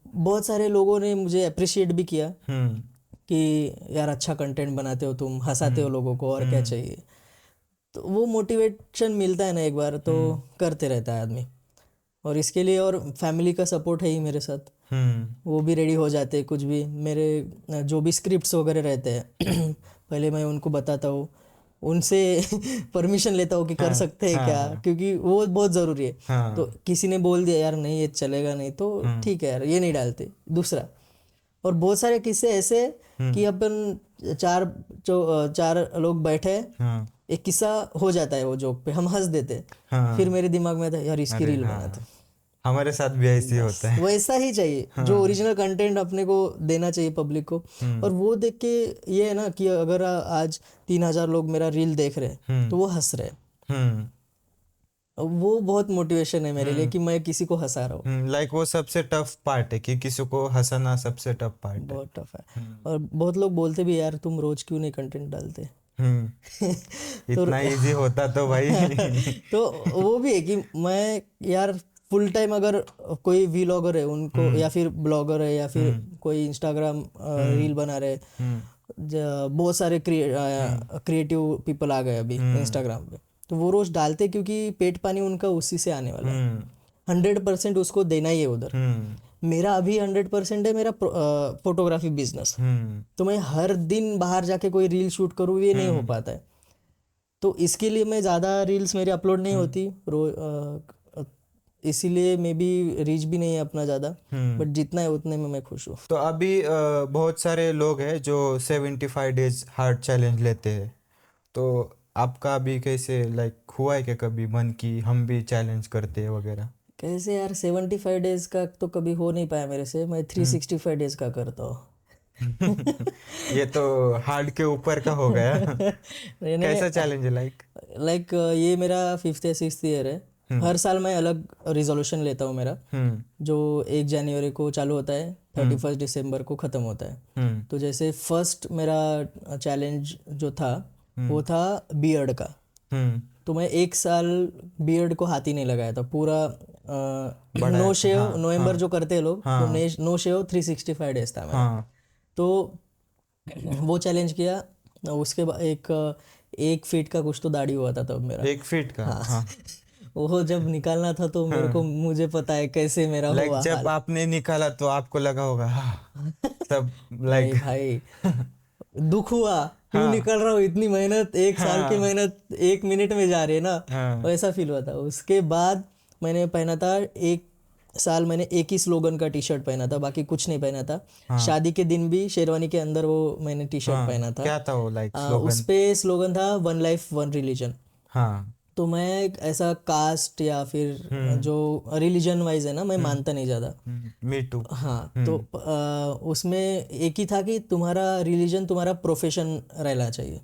बहुत सारे लोगों ने मुझे अप्रिशिएट भी किया कि यार अच्छा कंटेंट बनाते हो तुम, हंसाते हो लोगों को, और क्या चाहिए। तो वो मोटिवेशन मिलता है ना एक बार, तो करते रहता है आदमी। और इसके लिए और फैमिली का सपोर्ट है ही मेरे साथ, वो भी रेडी हो जाते हैं। कुछ भी मेरे जो भी स्क्रिप्ट्स वगैरह रहते हैं पहले मैं उनको बताता हूँ, उनसे परमिशन लेता हूँ कि कर सकते हैं क्या, क्योंकि वो बहुत ज़रूरी है। तो किसी ने बोल दिया यार नहीं ये चलेगा नहीं, तो ठीक है यार ये नहीं डालते दूसरा। और बहुत सारे किस्से ऐसे कि अपन चार लोग बैठे, एक किस्सा हो जाता है वो जोक पे, हम हंस देते, फिर मेरे दिमाग में आता है यार इसकी रील बनाते। हमारे साथ भी ऐसे ही होता है। वैसा ही चाहिए, जो ओरिजिनल कंटेंट अपने को देना चाहिए पब्लिक को। और वो देख के ये है ना कि अगर आज 3,000 लोग मेरा रील देख रहे हैं तो वो हंस रहे हैं, वो बहुत मोटिवेशन है मेरे लिए कि मैं किसी को हंसा रहा हूँ। लाइक वो सबसे टफ पार्ट है कि किसी को हंसाना सबसे टफ पार्ट है। बहुत टफ है। और बहुत लोग बोलते भी यार तुम रोज क्यों नहीं कंटेंट डालते। इतना इजी होता तो भाई। तो वो भी है कि मैं यार फुल टाइम अगर कोई व्लॉगर है उनको, या फिर ब्लॉगर है, या फिर कोई इंस्टाग्राम रील बना रहे, बहुत सारे क्रिएटिव पीपल आ गए अभी इंस्टाग्राम पे, तो वो रोज डालते क्योंकि पेट पानी उनका उसी से आने वाला है। 100% उसको देना ही है उधर। मेरा अभी 100% है मेरा फोटोग्राफी बिजनेस। तो मैं हर दिन बाहर जाके कोई रील शूट करूँ ये नहीं हो पाता है। तो इसके लिए मैं ज़्यादा रील्स मेरी अपलोड नहीं होती इसीलिए मे बी रीच भी नहीं है अपना ज़्यादा, बट जितना है उतने में मैं खुश हूँ। तो अभी बहुत सारे लोग हैं जो 75 डेज हार्ड चैलेंज लेते हैं, तो आपका भी कैसे लाइक हुआ है क्या कभी मन की हम भी चैलेंज करते हैं वगैरह? कैसे यार 75 डेज का तो कभी हो नहीं पाया मेरे से, मैं 365 डेज का करता हूँ। ये तो हार्ड के ऊपर का हो गया। कैसा चैलेंज है लाइक? ये मेरा 5th या 6th ईयर है। हर साल मैं अलग रिजोल्यूशन लेता हूँ मेरा, जो 1 जनवरी को चालू होता है, 31 दिसंबर को ख़त्म होता है। तो जैसे फर्स्ट मेरा चैलेंज जो था वो था बियर्ड का। तो मैं 1 साल बियर्ड को हाथ ही नहीं लगाया था पूरा। नो शेव नवंबर जो करते हैं लोग, तो नो शेव 365 डेज था मेरा। तो वो चैलेंज किया। उसके बाद 1 फीट का कुछ तो दाढ़ी हुआ था तब मेरा। 1 फीट का? हाँ। वो जब निकालना था तो मेरे को, मुझे पता है कैसे मेरा हुआ जब हाल। आपने निकाला तो आपको लगा होगा सब नहीं भाई, दुख हुआ क्यों निकल रहा हूँ, इतनी मेहनत, 1 साल की मेहनत 1 मिनट में जा रही है ना, वैसा फील हुआ था। उसके बाद मैंने पहना था 1 साल, मैंने एक ही स्लोगन का टी शर्ट पहना था, बाकी कुछ नहीं पहना था। शादी के दिन भी शेरवानी के अंदर वो मैंने टी शर्ट पहना था। क्या था वो उस पे स्लोगन था 1 लाइफ 1 रिलीजन। तो मैं ऐसा कास्ट या फिर जो रिलीजन वाइज है ना, मैं मानता नहीं ज़्यादा। Me too. हाँ, तो उसमें एक ही था कि तुम्हारा रिलीजन तुम्हारा प्रोफेशन रहना चाहिए।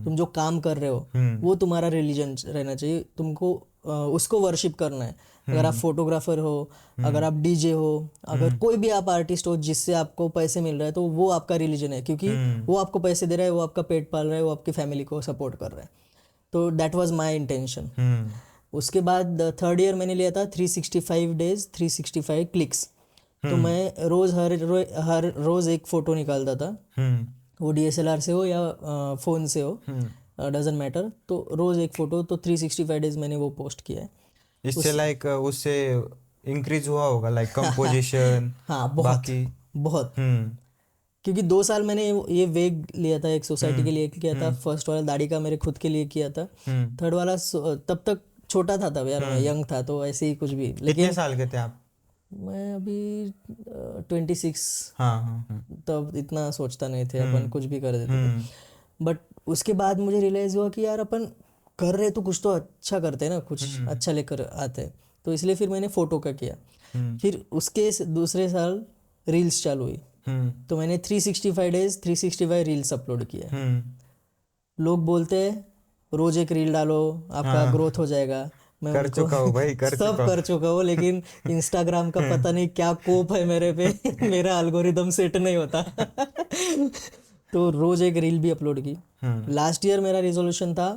तुम जो काम कर रहे हो वो तुम्हारा रिलीजन रहना चाहिए, तुमको उसको वर्शिप करना है। अगर आप फोटोग्राफर हो, अगर आप डीजे हो, अगर कोई भी आप आर्टिस्ट हो जिससे आपको पैसे मिल रहा है, तो वो आपका रिलीजन है, क्योंकि वो आपको पैसे दे रहा है, वो आपका पेट पाल रहा है, वो आपकी फैमिली को सपोर्ट कर रहा है। तो दैट वाज माय इंटेंशन। उसके बाद 3rd ईयर मैंने लिया था 365 डेज 365 क्लिक्स। तो मैं हर रोज एक फोटो निकालता था, वो DSLR से हो या फोन से हो, डजंट मैटर। तो रोज एक फोटो, तो 365 डेज मैंने वो पोस्ट किया है। इससे उससे इंक्रीज हुआ होगा कंपोजिशन? हाँ, बहुत क्योंकि 2 साल मैंने ये वेग लिया था, एक सोसाइटी के लिए किया था। फर्स्ट वाला दाढ़ी का मेरे खुद के लिए किया था। 3rd वाला तब तक छोटा था, तब यार मैं यंग था, तो ऐसे ही कुछ भी। लेकिन कितने साल के थे आप? मैं अभी 26। तब इतना सोचता नहीं थे, अपन कुछ भी कर देते थे। बट उसके बाद मुझे रियलाइज हुआ कि यार अपन कर रहे तो कुछ तो अच्छा करते हैं ना, कुछ अच्छा लेकर आते हैं। तो इसलिए फिर मैंने फोटो का किया। फिर उसके दूसरे साल रील्स चालू हुई। तो मैंने 365 डेज 365 रील्स अपलोड किए। लोग बोलते हैं रोज एक रील डालो आपका ग्रोथ हो जाएगा। मैं कर उनको चुका हूँ भाई, कर सब चुका कर चुका हूँ, लेकिन इंस्टाग्राम का पता नहीं क्या कोप है मेरे पे मेरा एल्गोरिदम सेट नहीं होता तो रोज एक रील भी अपलोड की। लास्ट ईयर मेरा रिजोल्यूशन था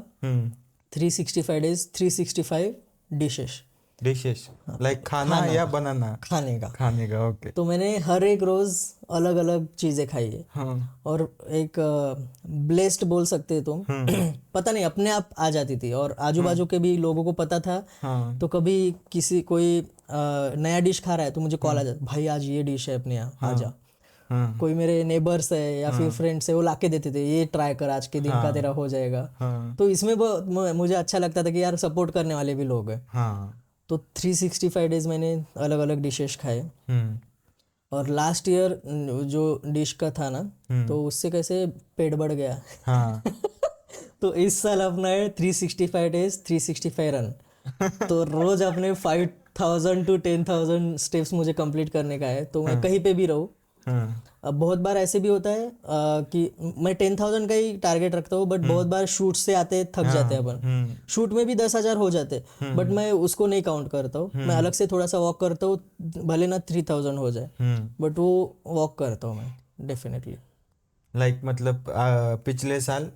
365 डेज 365 डिशेस, डिशेस लाइक खाना या बनाना? खाने का। खाने का, ओके। तो मैंने हर एक रोज अलग अलग चीजें खाई है। हाँ। और एक ब्लेस्ड बोल सकते हो तुम पता नहीं अपने आप आ जाती थी, और आजू बाजू के भी लोगों को पता था। हाँ। तो कभी किसी कोई नया डिश खा रहा है तो मुझे कॉल आ जाता, भाई आज ये डिश है अपने यहाँ आजा। हाँ। कोई मेरे नेबर्स है या फिर फ्रेंड्स है, वो लाके देते थे, ये ट्राई कर आज के दिन का तेरा हो जाएगा। हाँ। तो इसमें मुझे अच्छा लगता था कि यार सपोर्ट करने वाले भी लोग हैं। हाँ। तो 365 डेज मैंने अलग अलग डिशेस खाए। और लास्ट ईयर जो डिश का था ना, तो उससे कैसे पेट बढ़ गया हाँ। तो इस साल अपना है 365 डेज 365 रन। तो रोज अपने 5,000 to 10,000 स्टेप्स मुझे कंप्लीट करने का है। तो मैं कहीं पे भी रहूँ। अब बहुत बार ऐसे भी होता है कि मैं 10,000 का ही टारगेट रखता हूँ, बट बहुत बार शूट से आते थक जाते हैं अपन। शूट में भी 10,000 हो जाते, बट मैं उसको नहीं काउंट करता हूँ। मैं अलग से थोड़ा सा वॉक करता हूँ, भले ना 3,000 हो जाए, बट वो वॉक करता हूँ मैं डेफिनेटली। लाइक मतलब पिछले साल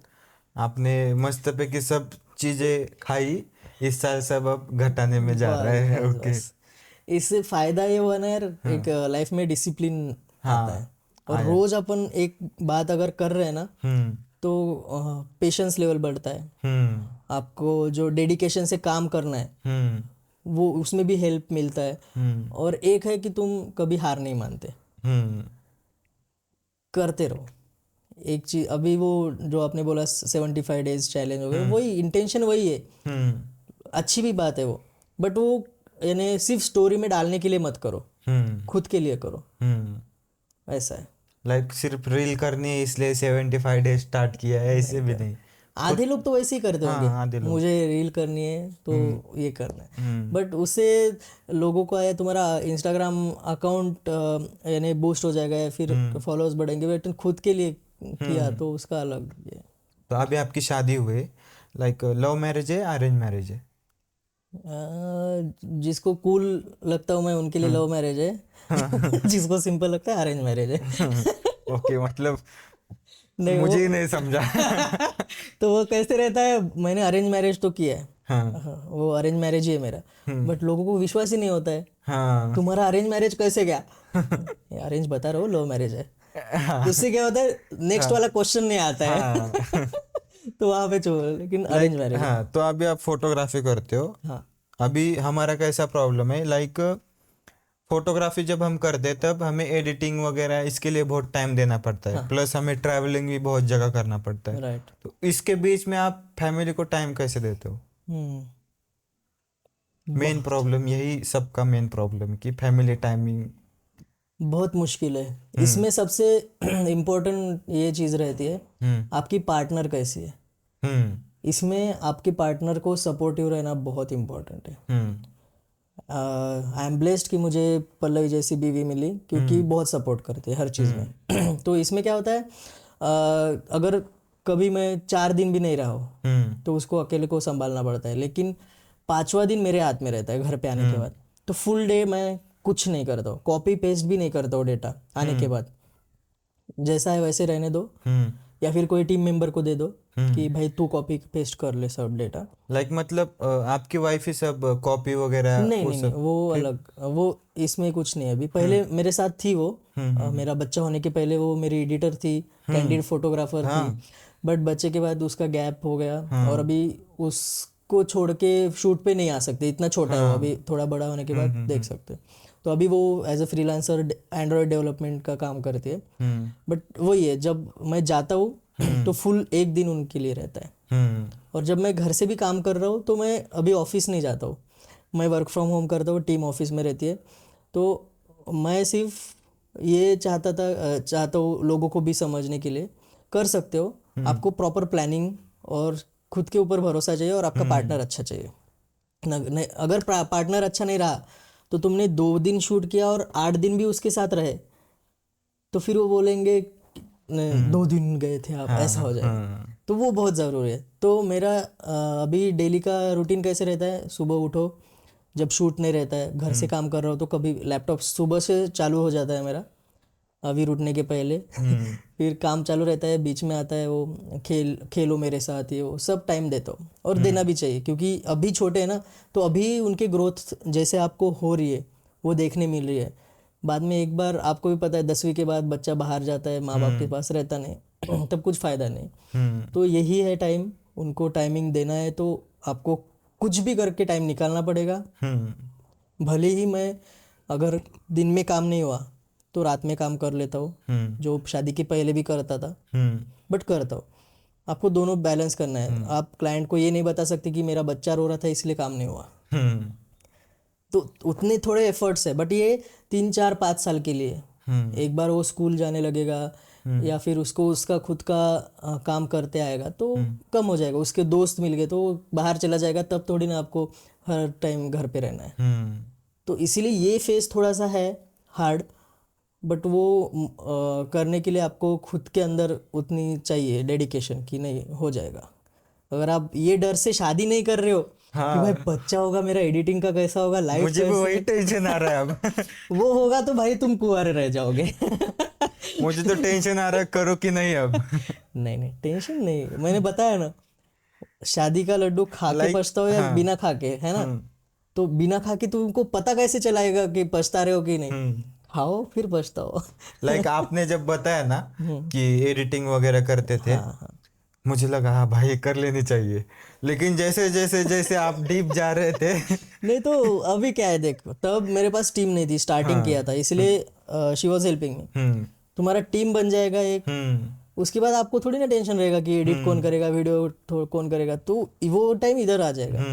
आपने मस्त पे की सब चीजें खाई, इस साल सब अब घटाने में जा रहा है। बस ओके। बस इससे फायदा ये हुआ ना यार, एक लाइफ में डिसिप्लिन आता है। और आया। रोज अपन एक बात अगर कर रहे हैं ना, हम्म। तो पेशेंस लेवल बढ़ता है। आपको जो डेडिकेशन से काम करना है वो उसमें भी हेल्प मिलता है। और एक है कि तुम कभी हार नहीं मानते, करते रहो। एक चीज अभी वो जो आपने बोला 75 डेज चैलेंज हो गया, वही इंटेंशन वही है। अच्छी भी बात है वो, बट वो यानी सिर्फ स्टोरी में डालने के लिए मत करो, खुद के लिए करो। ऐसा है। लाइक सिर्फ रील करनी है इसलिए 75 डेज स्टार्ट किया है, ऐसे भी नहीं। आधे लोग तो वैसे ही करते होंगे, हाँ, आधे लोग। मुझे रील करनी है तो ये करना है, बट उससे लोगों को है तुम्हारा इंस्टाग्राम अकाउंट यानी बूस्ट हो जाएगा या फिर फॉलोअर्स बढ़ेंगे, बट खुद के लिए किया तो उसका अलग ये। तो अभी आपकी शादी हुई, लाइक लव मैरिज है अरेंज मैरिज है? जिसको कूल लगता हूँ मैं उनके लिए लव मैरिज है जिसको सिंपल लगता है अरेंज मैरिज है ओके, मतलब नहीं मुझे ही नहीं समझा तो वो कैसे रहता है, मैंने अरेंज मैरिज तो किया है। हाँ। वो अरेंज मैरिज ही है मेरा, बट लोगों को विश्वास ही नहीं होता है। हाँ। तुम्हारा अरेंज मैरिज कैसे गया अरेंज बता रहा हूँ, लव मैरिज है। उससे क्या होता है, नेक्स्ट वाला क्वेश्चन नहीं आता है तो वहां पे छोड़, लेकिन अरेंज मैरिज है। हाँ, तो अभी आप फोटोग्राफी करते हो। हाँ अभी हमारा कैसा प्रॉब्लम है, लाइक फोटोग्राफी जब हम करते हैं तब हमें एडिटिंग वगैरह इसके लिए बहुत टाइम देना पड़ता है, प्लस हमें ट्रैवलिंग भी बहुत जगह करना पड़ता है। राइट। तो इसके बीच में आप फैमिली को टाइम कैसे देते हो? मेन प्रॉब्लम यही, सबका मेन प्रॉब्लम कि फैमिली टाइमिंग बहुत मुश्किल है। इसमें सबसे इम्पोर्टेंट ये चीज़ रहती है आपकी पार्टनर कैसी है। इसमें आपके पार्टनर को सपोर्टिव रहना बहुत इम्पोर्टेंट है। आई एम ब्लेस्ड कि मुझे पल्लवी जैसी बीवी मिली, क्योंकि बहुत सपोर्ट करती है हर चीज़ में तो इसमें क्या होता है, अगर कभी मैं 4 दिन भी नहीं रहा हूँ तो उसको अकेले को संभालना पड़ता है, लेकिन 5वां दिन मेरे हाथ में रहता है घर पे आने के बाद। तो फुल डे मैं कुछ नहीं करता हूँ, कॉपी पेस्ट भी नहीं करता हूँ डेटा आने के बाद, जैसा है वैसे रहने दो, या फिर कोई टीम मेंबर को दे दो कि भाई तू कॉपी पेस्ट कर ले सब डेटा। लाइक मतलब आपकी वाइफ ही सब कॉपी वगैरह नहीं वो नहीं सब? नहीं, वो अलग, वो इसमें कुछ नहीं है। अभी पहले मेरे साथ थी वो, मेरा बच्चा होने के पहले वो मेरी एडिटर थी, कैंडिड फोटोग्राफर थी, बट बच्चे के बाद उसका गैप हो गया और अभी उसको छोड़ के शूट पे नहीं आ सकते, इतना छोटा है वो। अभी थोड़ा बड़ा होने के बाद देख सकते। तो अभी वो as a freelancer android development का काम करती है, बट वही है, जब मैं जाता हूँ तो फुल एक दिन उनके लिए रहता है। और जब मैं घर से भी काम कर रहा हूँ तो मैं अभी ऑफिस नहीं जाता हूँ, मैं वर्क फ्रॉम होम करता हूँ, टीम ऑफिस में रहती है। तो मैं सिर्फ ये चाहता हूँ लोगों को भी समझने के लिए, कर सकते हो, आपको प्रॉपर प्लानिंग और खुद के ऊपर भरोसा चाहिए और आपका पार्टनर अच्छा चाहिए। अगर पार्टनर अच्छा नहीं रहा तो तुमने 2 दिन शूट किया और 8 दिन भी उसके साथ रहे तो फिर वो बोलेंगे "नहीं, 2 दिन गए थे आप", ऐसा हो जाएगा। तो वो बहुत ज़रूरी है। तो मेरा अभी डेली का रूटीन कैसे रहता है, सुबह उठो, जब शूट नहीं रहता है, घर से काम कर रहा हो तो कभी लैपटॉप सुबह से चालू हो जाता है मेरा, अभी उठने के पहले। फिर काम चालू रहता है, बीच में आता है वो खेलो मेरे साथ, ये वो सब टाइम देता हूँ, और देना भी चाहिए, क्योंकि अभी छोटे हैं ना, तो अभी उनके ग्रोथ जैसे आपको हो रही है वो देखने मिल रही है। बाद में एक बार आपको भी पता है 10वीं के बाद बच्चा बाहर जाता है, माँ बाप के पास रहता नहीं तब कुछ फ़ायदा नहीं। तो यही है टाइम, उनको टाइमिंग देना है, तो आपको कुछ भी करके टाइम निकालना पड़ेगा। भले ही मैं अगर दिन में काम नहीं हुआ तो रात में काम कर लेता हूँ, जो शादी के पहले भी करता था, बट करता हूँ। आपको दोनों बैलेंस करना है। आप क्लाइंट को ये नहीं बता सकते कि मेरा बच्चा रो रहा था इसलिए काम नहीं हुआ, तो उतने थोड़े एफर्ट्स है, बट ये 3 4 5 साल के लिए। एक बार वो स्कूल जाने लगेगा या फिर उसको उसका खुद का काम करते आएगा तो कम हो जाएगा, उसके दोस्त मिल गए तो वो बाहर चला जाएगा, तब थोड़ी ना आपको हर टाइम घर पे रहना है। तो इसीलिए ये फेस थोड़ा सा है हार्ड, बट वो करने के लिए आपको खुद के अंदर उतनी चाहिए डेडिकेशन कि नहीं हो जाएगा। अगर आप ये डर से शादी नहीं कर रहे हो कि भाई बच्चा होगा मेरा, एडिटिंग का कैसा होगा, लाइफ मुझे भी वही टेंशन आ रहा है अब। वो होगा तो भाई तुम कुंवारे रह जाओगे। मुझे तो टेंशन आ रहा है, करो कि नहीं अब। नहीं नहीं, टेंशन नहीं, मैंने बताया ना, शादी का लड्डू खा के Like, पछताओ या हाँ। बिना खा के, है ना। तो बिना खा के तुमको पता कैसे चलाएगा कि पछता रहे हो कि नहीं, खाओ फिर पछताओ। लाइक आपने जब बताया ना कि एडिटिंग वगैरह करते थे, हाँ हाँ, मुझे लगा हाँ भाई कर लेनी चाहिए, लेकिन जैसे जैसे जैसे आप डीप जा रहे थे। नहीं तो अभी क्या है, देख तब मेरे पास टीम नहीं थी, स्टार्टिंग किया था, इसलिए शी वॉज हेल्पिंग मी। तुम्हारा टीम बन जाएगा एक, उसके बाद आपको थोड़ी ना टेंशन रहेगा कि एडिट कौन करेगा, वीडियो कौन करेगा, तो वो टाइम इधर आ जाएगा।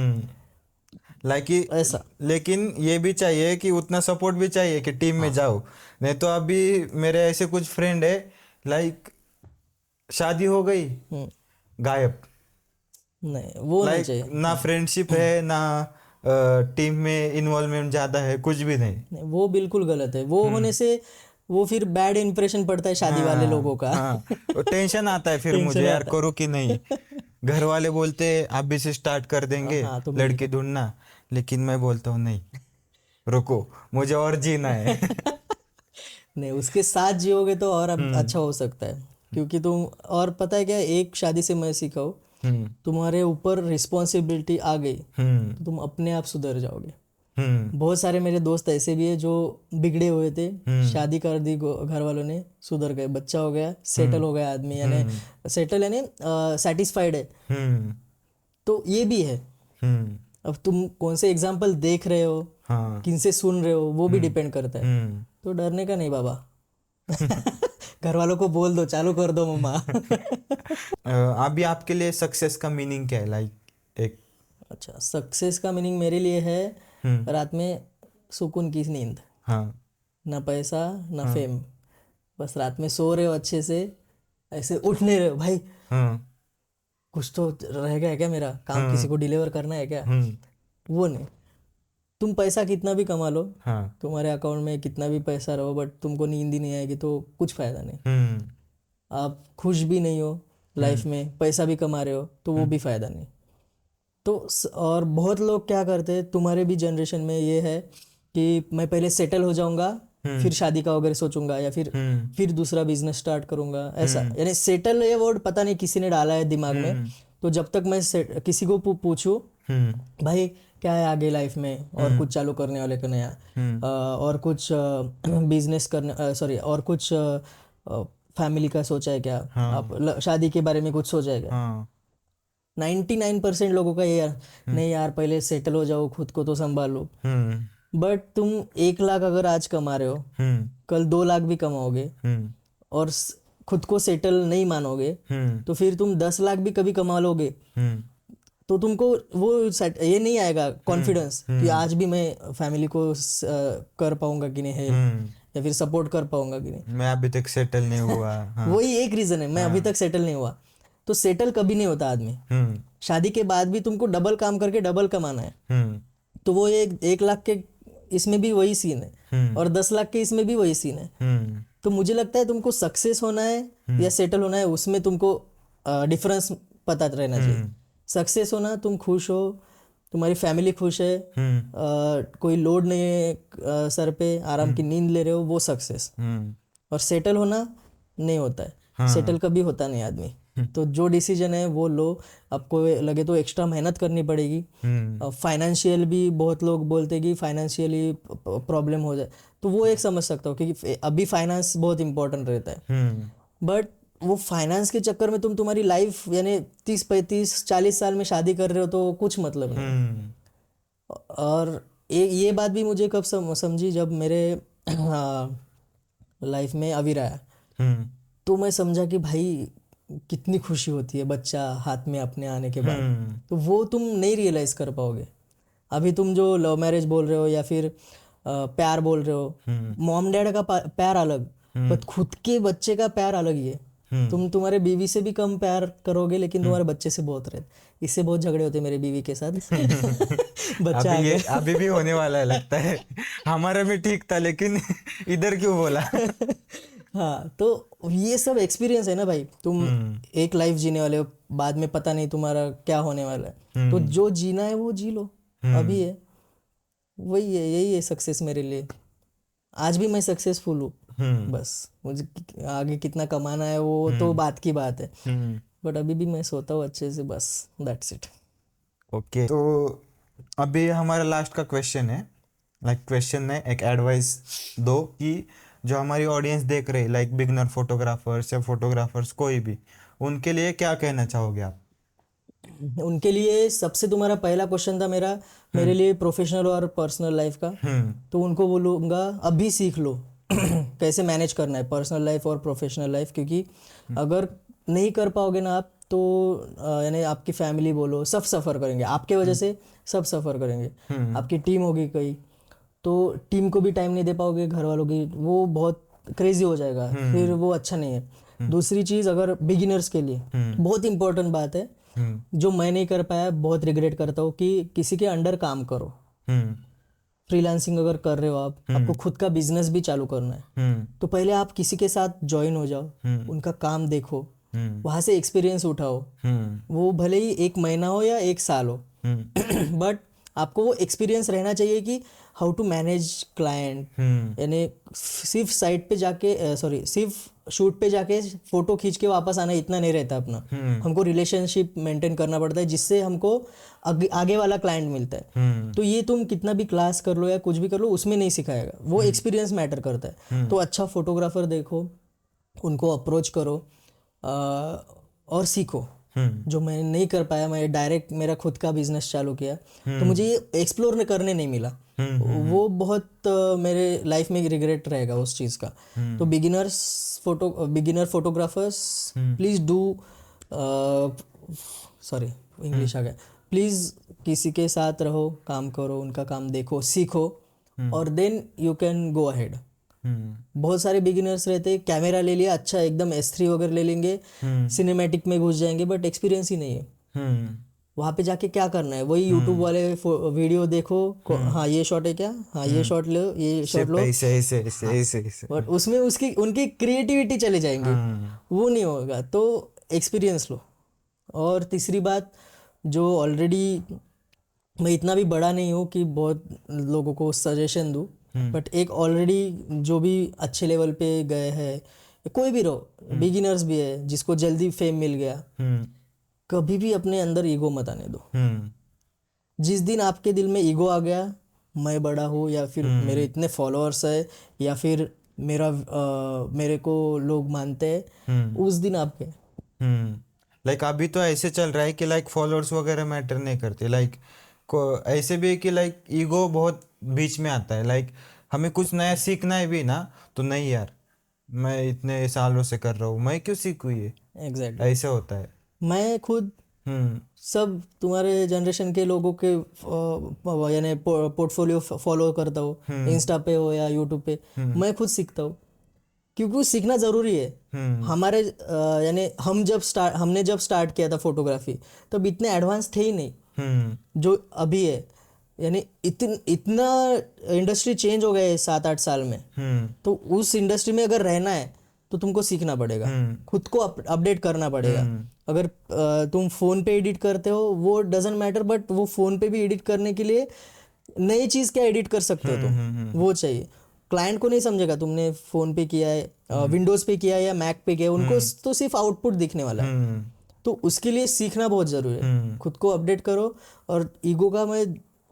लाइक कि ऐसा लेकिन ये भी चाहिए कि उतना सपोर्ट भी चाहिए कि टीम में जाओ। नहीं तो अभी मेरे ऐसे कुछ फ्रेंड है, लाइक शादी हो गई, गायब। नहीं, वो नहीं लाइक चाहिए। ना फ्रेंडशिप है, ना टीम में इन्वॉल्वमेंट ज्यादा है, कुछ भी नहीं। नहीं, वो बिल्कुल गलत है। वो होने से वो फिर बैड इंप्रेशन पड़ता है शादी वाले लोगों का। हाँ, टेंशन आता है फिर मुझे, टेंशन यार आता करो कि नहीं। घर वाले बोलते अभी से स्टार्ट कर है। देंगे हाँ, तुम लड़की ढूंढना, लेकिन मैं बोलता हूँ नहीं, रुको, मुझे और जीना है। नहीं, उसके साथ जियोगे तो और अब अच्छा हो सकता है, क्योंकि तुम, और पता है क्या, एक शादी से मैं सीखा हूँ, हम्म तुम्हारे ऊपर रिस्पॉन्सिबिलिटी आ गई हम्म तो तुम अपने आप सुधर जाओगे। हम्म बहुत सारे मेरे दोस्त ऐसे भी है जो बिगड़े हुए थे, शादी कर दी घर वालों ने, सुधर गए, बच्चा हो गया, सेटल हो गया आदमी, यानी सेटल यानी सेटिस्फाइड है। हम्म तो ये भी है। हम्म अब तुम कौन से एग्जाम्पल देख रहे हो, हाँ किन से सुन रहे हो, वो भी डिपेंड करता है। हम्म तो डरने का नहीं बाबा। घर वालों को बोल दो, चालू कर दो मम्मा। अभी आपके लिए सक्सेस का मीनिंग क्या है, लाइक एक। अच्छा, सक्सेस का मीनिंग मेरे लिए है रात में सुकून की नींद, हाँ ना पैसा ना फेम, बस रात में सो रहे हो अच्छे से, ऐसे उठ नहीं रहे हो भाई हाँ कुछ तो रह गया है क्या, मेरा काम किसी को डिलीवर करना है क्या, वो नहीं। तुम पैसा कितना भी कमा लो, हाँ तुम्हारे अकाउंट में कितना भी पैसा रहो, बट तुमको नींद ही नहीं आएगी तो कुछ फायदा नहीं। आप खुश भी नहीं हो लाइफ में, पैसा भी कमा रहे हो तो वो भी फायदा नहीं। तो और बहुत लोग क्या करते हैं, तुम्हारे भी जनरेशन में ये है कि मैं पहले सेटल हो जाऊंगा फिर शादी का वगैरह सोचूंगा, या फिर दूसरा बिजनेस स्टार्ट करूंगा, ऐसा। यानी सेटल ये वर्ड पता नहीं किसी ने डाला है दिमाग में। तो जब तक मैं किसी को पूछूं भाई क्या है आगे लाइफ में, और कुछ चालू करने वाले का नया, और कुछ बिजनेस करने, सॉरी, और कुछ फैमिली का सोचा है क्या, आप शादी के बारे में कुछ सोचा है क्या, हाँ 99% लोगों का ये नहीं यार, पहले सेटल हो जाओ, खुद को तो संभालो। बट तुम 1 लाख अगर आज कमा रहे हो, कल 2 लाख भी कमाओगे, और खुद को सेटल नहीं मानोगे, तो फिर तुम 10 लाख भी कभी कमा लोगे, तो तुमको वो ये नहीं आएगा कॉन्फिडेंस कि आज भी मैं फैमिली को कर पाऊंगा कि नहीं है, या फिर सपोर्ट कर पाऊंगा कि नहीं। मैं अभी तक सेटल नहीं हुआ। हाँ वही एक रीजन है, मैं अभी तक सेटल नहीं हुआ। तो सेटल कभी नहीं होता आदमी, शादी के बाद भी तुमको डबल काम करके डबल कमाना है। तो वो 1 लाख के इसमें भी वही सीन है, और 10 लाख के इसमें भी वही सीन है। तो मुझे लगता है तुमको सक्सेस होना है या सेटल होना है, उसमें तुमको डिफरेंस पता रहना चाहिए। सक्सेस होना, तुम खुश हो, तुम्हारी फैमिली खुश है, कोई लोड नहीं है सर पे, आराम की नींद ले रहे हो, वो सक्सेस। और सेटल होना नहीं होता है, सेटल कभी होता नहीं आदमी। तो जो डिसीजन है वो लो, आपको लगे तो एक्स्ट्रा मेहनत करनी पड़ेगी। फाइनेंशियल भी बहुत लोग बोलते कि फाइनेंशियली प्रॉब्लम हो जाए, तो वो एक समझ सकता हूँ क्योंकि अभी फाइनेंस बहुत इंपॉर्टेंट रहता है। बट वो फाइनेंस के चक्कर में तुम तुम्हारी लाइफ यानी 30-35-40 साल में शादी कर रहे हो तो कुछ मतलब नहीं। और ये बात भी मुझे कब समझी, जब मेरे लाइफ में अवीर आया, तो मैं समझा कि भाई कितनी खुशी होती है बच्चा हाथ में अपने आने के बाद। तो वो तुम नहीं रियलाइज कर पाओगे। अभी तुम जो लव मैरिज बोल रहे हो या फिर प्यार बोल रहे हो, मॉम डैड का प्यार अलग, पर खुद के बच्चे का प्यार अलग ही है। तुम तुम्हारे बीवी से भी कम प्यार करोगे, लेकिन तुम्हारे बच्चे से बहुत रहते। इससे बहुत झगड़े होते मेरे बीवी के साथ। बच्चा अभी ये अभी भी होने वाला है लगता है। हमारा भी ठीक था, लेकिन इधर क्यों बोला? हाँ, तो ये सब एक्सपीरियंस है ना भाई। तुम एक लाइफ जीने वाले हो, बाद में पता नहीं तुम्हारा क्या होने वाला है। तो जो जीना है वो जी लो, अभी है वही है, यही है सक्सेस मेरे लिए। आज भी मैं सक्सेसफुल हूँ, बस मुझे आगे कितना कमाना है वो तो बात की बात है। बट अभी भी मैं सोता हूँ अच्छे से, बस दैट्स इट। ओके, तो अभी हमारा लास्ट का क्वेश्चन है, लाइक क्वेश्चन है, एक एडवाइस दो कि जो हमारी ऑडियंस देख रहे, लाइक बिगनर फोटोग्राफर्स या फोटोग्राफर्स कोई भी, उनके लिए क्या कहना चाहोगे आप? उनके लिए सबसे तुम्हारा पहला क्वेश्चन था मेरे लिए प्रोफेशनल और पर्सनल लाइफ का। तो उनको बोलूँगा अभी सीख लो कैसे मैनेज करना है पर्सनल लाइफ और प्रोफेशनल लाइफ, क्योंकि अगर नहीं कर पाओगे ना आप, तो यानी आपकी फैमिली बोलो, सब सफ़र करेंगे आपके वजह से, सब सफ़र करेंगे। आपकी टीम होगी कई, तो टीम को भी टाइम नहीं दे पाओगे, घर वालों की, वो बहुत क्रेजी हो जाएगा, फिर वो अच्छा नहीं है। दूसरी चीज़, अगर बिगिनर्स के लिए बहुत इंपॉर्टेंट बात है, जो मैं नहीं कर पाया, बहुत रिग्रेट करता हूँ, कि किसी के अंडर काम करो। फ्रीलांसिंग अगर कर रहे हो आप, आपको खुद का बिजनेस भी चालू करना है, तो पहले आप किसी के साथ ज्वाइन हो जाओ, उनका काम देखो, वहां से एक्सपीरियंस उठाओ। वो भले ही 1 महीना हो या 1 साल हो, बट आपको वो एक्सपीरियंस रहना चाहिए कि हाउ टू मैनेज क्लाइंट। यानी सिर्फ साइट पे जाके सिर्फ शूट पे जाके फोटो खींच के वापस आना इतना नहीं रहता अपना। हमको रिलेशनशिप मेंटेन करना पड़ता है, जिससे हमको आगे वाला क्लाइंट मिलता है। तो ये तुम कितना भी क्लास कर लो या कुछ भी कर लो, उसमें नहीं सिखाएगा, वो एक्सपीरियंस मैटर करता है। तो अच्छा फोटोग्राफर देखो, उनको अप्रोच करो और सीखो। जो मैं नहीं कर पाया, मैं डायरेक्ट मेरा खुद का बिजनेस चालू किया, तो मुझे ये एक्सप्लोर करने नहीं मिला। वो बहुत मेरे लाइफ में रिग्रेट रहेगा उस चीज़ का। तो beginner photographers, please do, sorry English आ गया, प्लीज़ किसी के साथ रहो, काम करो, उनका काम देखो, सीखो, और then you can go ahead. बहुत सारे बिगिनर्स रहते हैं, कैमरा ले लिया, अच्छा एकदम S3 वगैरह ले लेंगे, सिनेमैटिक में घुस जाएंगे, बट एक्सपीरियंस ही नहीं है। वहाँ पे जाके क्या करना है, वही यूट्यूब वाले वीडियो देखो, हाँ ये शॉट है क्या, हाँ ये शॉट लो, ये शॉट लो, बट उसमें उनकी क्रिएटिविटी चले जाएंगे, वो नहीं होगा। तो एक्सपीरियंस लो। और तीसरी बात, जो ऑलरेडी, मैं इतना भी बड़ा नहीं हूँ कि बहुत लोगों को सजेशन दूँ, बट एक ऑलरेडी जो भी अच्छे लेवल पे गए हैं, कोई भी रहो, बिगिनर्स भी है जिसको जल्दी फेम मिल गया, कभी भी अपने अंदर ईगो मत आने दो। जिस दिन आपके दिल में ईगो आ गया, मैं बड़ा हूँ, या फिर मेरे इतने फॉलोअर्स है, या फिर मेरे को लोग मानते हैं, उस दिन आप गए। लाइक अभी तो ऐसे चल रहा है कि लाइक फॉलोअर्स वगैरह मैटर नहीं करते, लाइक ऐसे भी है कि लाइक ईगो बहुत बीच में आता है। लाइक हमें कुछ नया सीखना है भी ना, तो नहीं यार, मैं इतने सालों से कर रहा हूँ, मैं क्यों सीखूँ ये, एग्जैक्टली ऐसा होता है। मैं खुद सब तुम्हारे जनरेशन के लोगों के यानी पोर्टफोलियो फॉलो करता हूँ, इंस्टा पे हो या यूट्यूब पे, मैं खुद सीखता हूँ, क्योंकि सीखना ज़रूरी है। हमारे यानी हमने जब स्टार्ट किया था फोटोग्राफी, तब इतने एडवांस थे ही नहीं जो अभी है। यानी इतना इंडस्ट्री चेंज हो गया है 7-8 साल में। तो उस इंडस्ट्री में अगर रहना है तो तुमको सीखना पड़ेगा, खुद को अपडेट करना पड़ेगा। अगर तुम फोन पे एडिट करते हो वो डजेंट मैटर, बट वो फोन पे भी एडिट करने के लिए नई चीज क्या एडिट कर सकते हो तुम, वो चाहिए। क्लाइंट को नहीं समझेगा तुमने फोन पे किया है, विंडोज पे किया है या मैक पे किया है, उनको तो सिर्फ आउटपुट दिखने वाला है। तो उसके लिए सीखना बहुत जरूरी है, खुद को अपडेट करो। और ईगो का मैं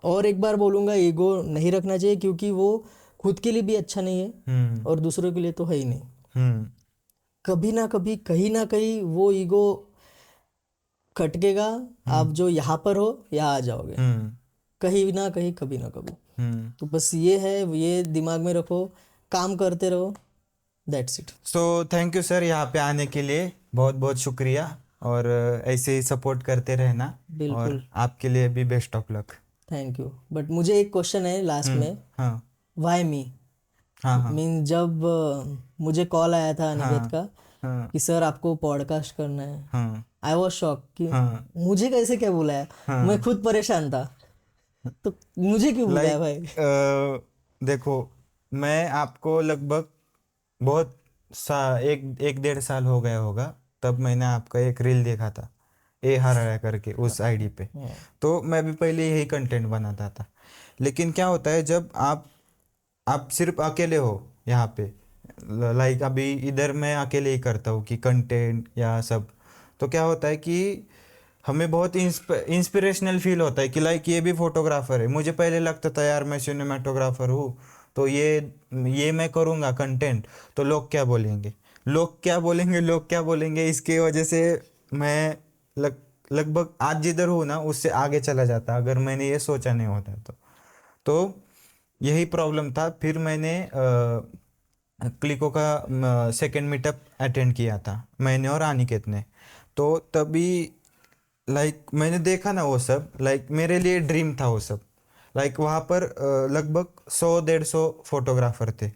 और एक बार बोलूंगा, ईगो नहीं रखना चाहिए, क्योंकि वो खुद के लिए भी अच्छा नहीं है और दूसरों के लिए तो है ही नहीं। कभी ना कभी कहीं ना कहीं वो ईगो खटकेगा, आप जो यहाँ पर हो यहाँ आ जाओगे, कहीं ना कहीं कभी ना कभी। तो बस ये है, ये दिमाग में रखो, काम करते रहो, that's it. So thank you sir, यहाँ पे आने के लिए बहुत बहुत शुक्रिया, और ऐसे ही सपोर्ट करते रहना, और आपके लिए भी best of luck. Thank you. But मुझे एक क्वेश्चन है लास्ट में, हाँ व्हाई मी? हाँ मीन जब मुझे कॉल आया था अनिकेत का हाँ कि सर आपको पॉडकास्ट करना है, हाँ आई वॉज शॉक कि मुझे कैसे क्या बुलाया, मैं खुद परेशान था, तो मुझे क्यों बुलाया भाई? देखो, मैं आपको लगभग बहुत एक 1.5 साल हो गया होगा, तब मैंने आपका एक रील देखा था, ए हराया करके, उस आईडी पे। तो मैं भी पहले यही कंटेंट बनाता था, लेकिन क्या होता है जब आप सिर्फ अकेले हो यहाँ पे, लाइक अभी इधर मैं अकेले ही करता हूँ कि कंटेंट या सब, तो क्या होता है कि हमें बहुत इंस्पिरेशनल फील होता है कि लाइक ये भी फोटोग्राफर है। मुझे पहले लगता था यार मैं सिनेमाटोग्राफर हूँ, तो ये मैं करूँगा कंटेंट, तो लोग क्या बोलेंगे, लोग क्या बोलेंगे, इसकी वजह से मैं लगभग आज जिधर हूँ ना उससे आगे चला जाता, अगर मैंने ये सोचा नहीं होता तो यही प्रॉब्लम था। फिर मैंने क्लिको का सेकंड मीटअप अटेंड किया था, मैंने और अनिकेत ने। तो तभी लाइक मैंने देखा ना वो सब, लाइक मेरे लिए ड्रीम था वो सब। लाइक वहाँ पर लगभग 100-150 फोटोग्राफर थे,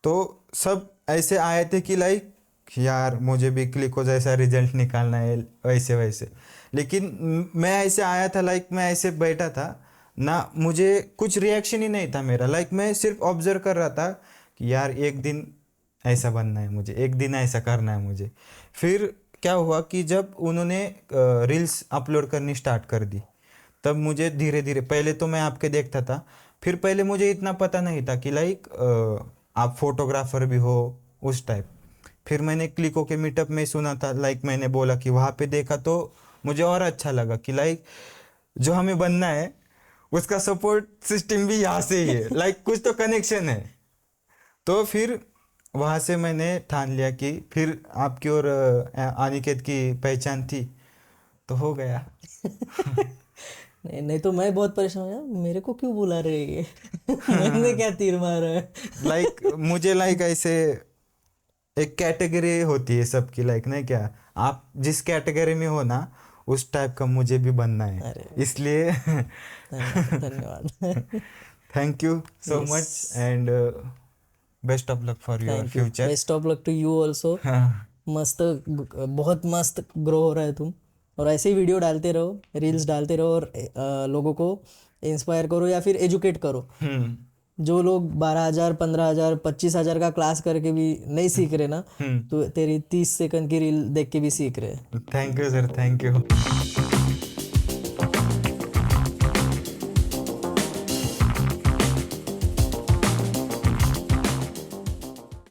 तो सब ऐसे आए थे कि लाइक यार मुझे भी क्लिको जैसा रिजल्ट निकालना है, वैसे वैसे। लेकिन मैं ऐसे आया था, लाइक मैं ऐसे बैठा था ना, मुझे कुछ रिएक्शन ही नहीं था मेरा, लाइक मैं सिर्फ ऑब्जर्व कर रहा था कि यार एक दिन ऐसा बनना है मुझे, एक दिन ऐसा करना है मुझे। फिर क्या हुआ कि जब उन्होंने रील्स अपलोड करनी स्टार्ट कर दी, तब मुझे धीरे धीरे, पहले तो मैं आपके देखता था, फिर पहले मुझे इतना पता नहीं था कि लाइक आप फोटोग्राफर भी हो, उस टाइप। फिर मैंने क्लिको के मीटअप में सुना था, लाइक मैंने बोला कि वहाँ पे देखा, तो मुझे और अच्छा लगा कि लाइक जो हमें बनना है उसका सपोर्ट सिस्टम भी यहाँ से ही है, लाइक कुछ तो कनेक्शन है। तो फिर वहाँ से मैंने ठान लिया कि फिर आपकी और अनिकेत की पहचान थी, तो हो गया। नहीं तो मैं बहुत परेशान हूँ यार, मेरे को क्यों बुला रहे हैं ये? मैंने क्या तीर मारा है? लाइक मुझे लाइक ऐसे एक कैटेगरी होती है सबकी, लाइक नहीं क्या, आप जिस कैटेगरी में हो ना उस टाइप का मुझे भी बनना है, अरे इसलिए धन्यवाद। Thank you so much, and best of luck for your future. Best of luck to you also. मस्त, बहुत मस्त ग्रो हो रहा है तुम, और ऐसे ही वीडियो डालते रहो, रील्स डालते रहो, और लोगों को इंस्पायर करो या फिर एजुकेट करो। जो लोग 12,000, 15,000, 25,000 का क्लास करके भी नहीं सीख रहे ना, तो तेरी 30 सेकंड की रील देख के भी सीख रहे। Thank you sir, thank you.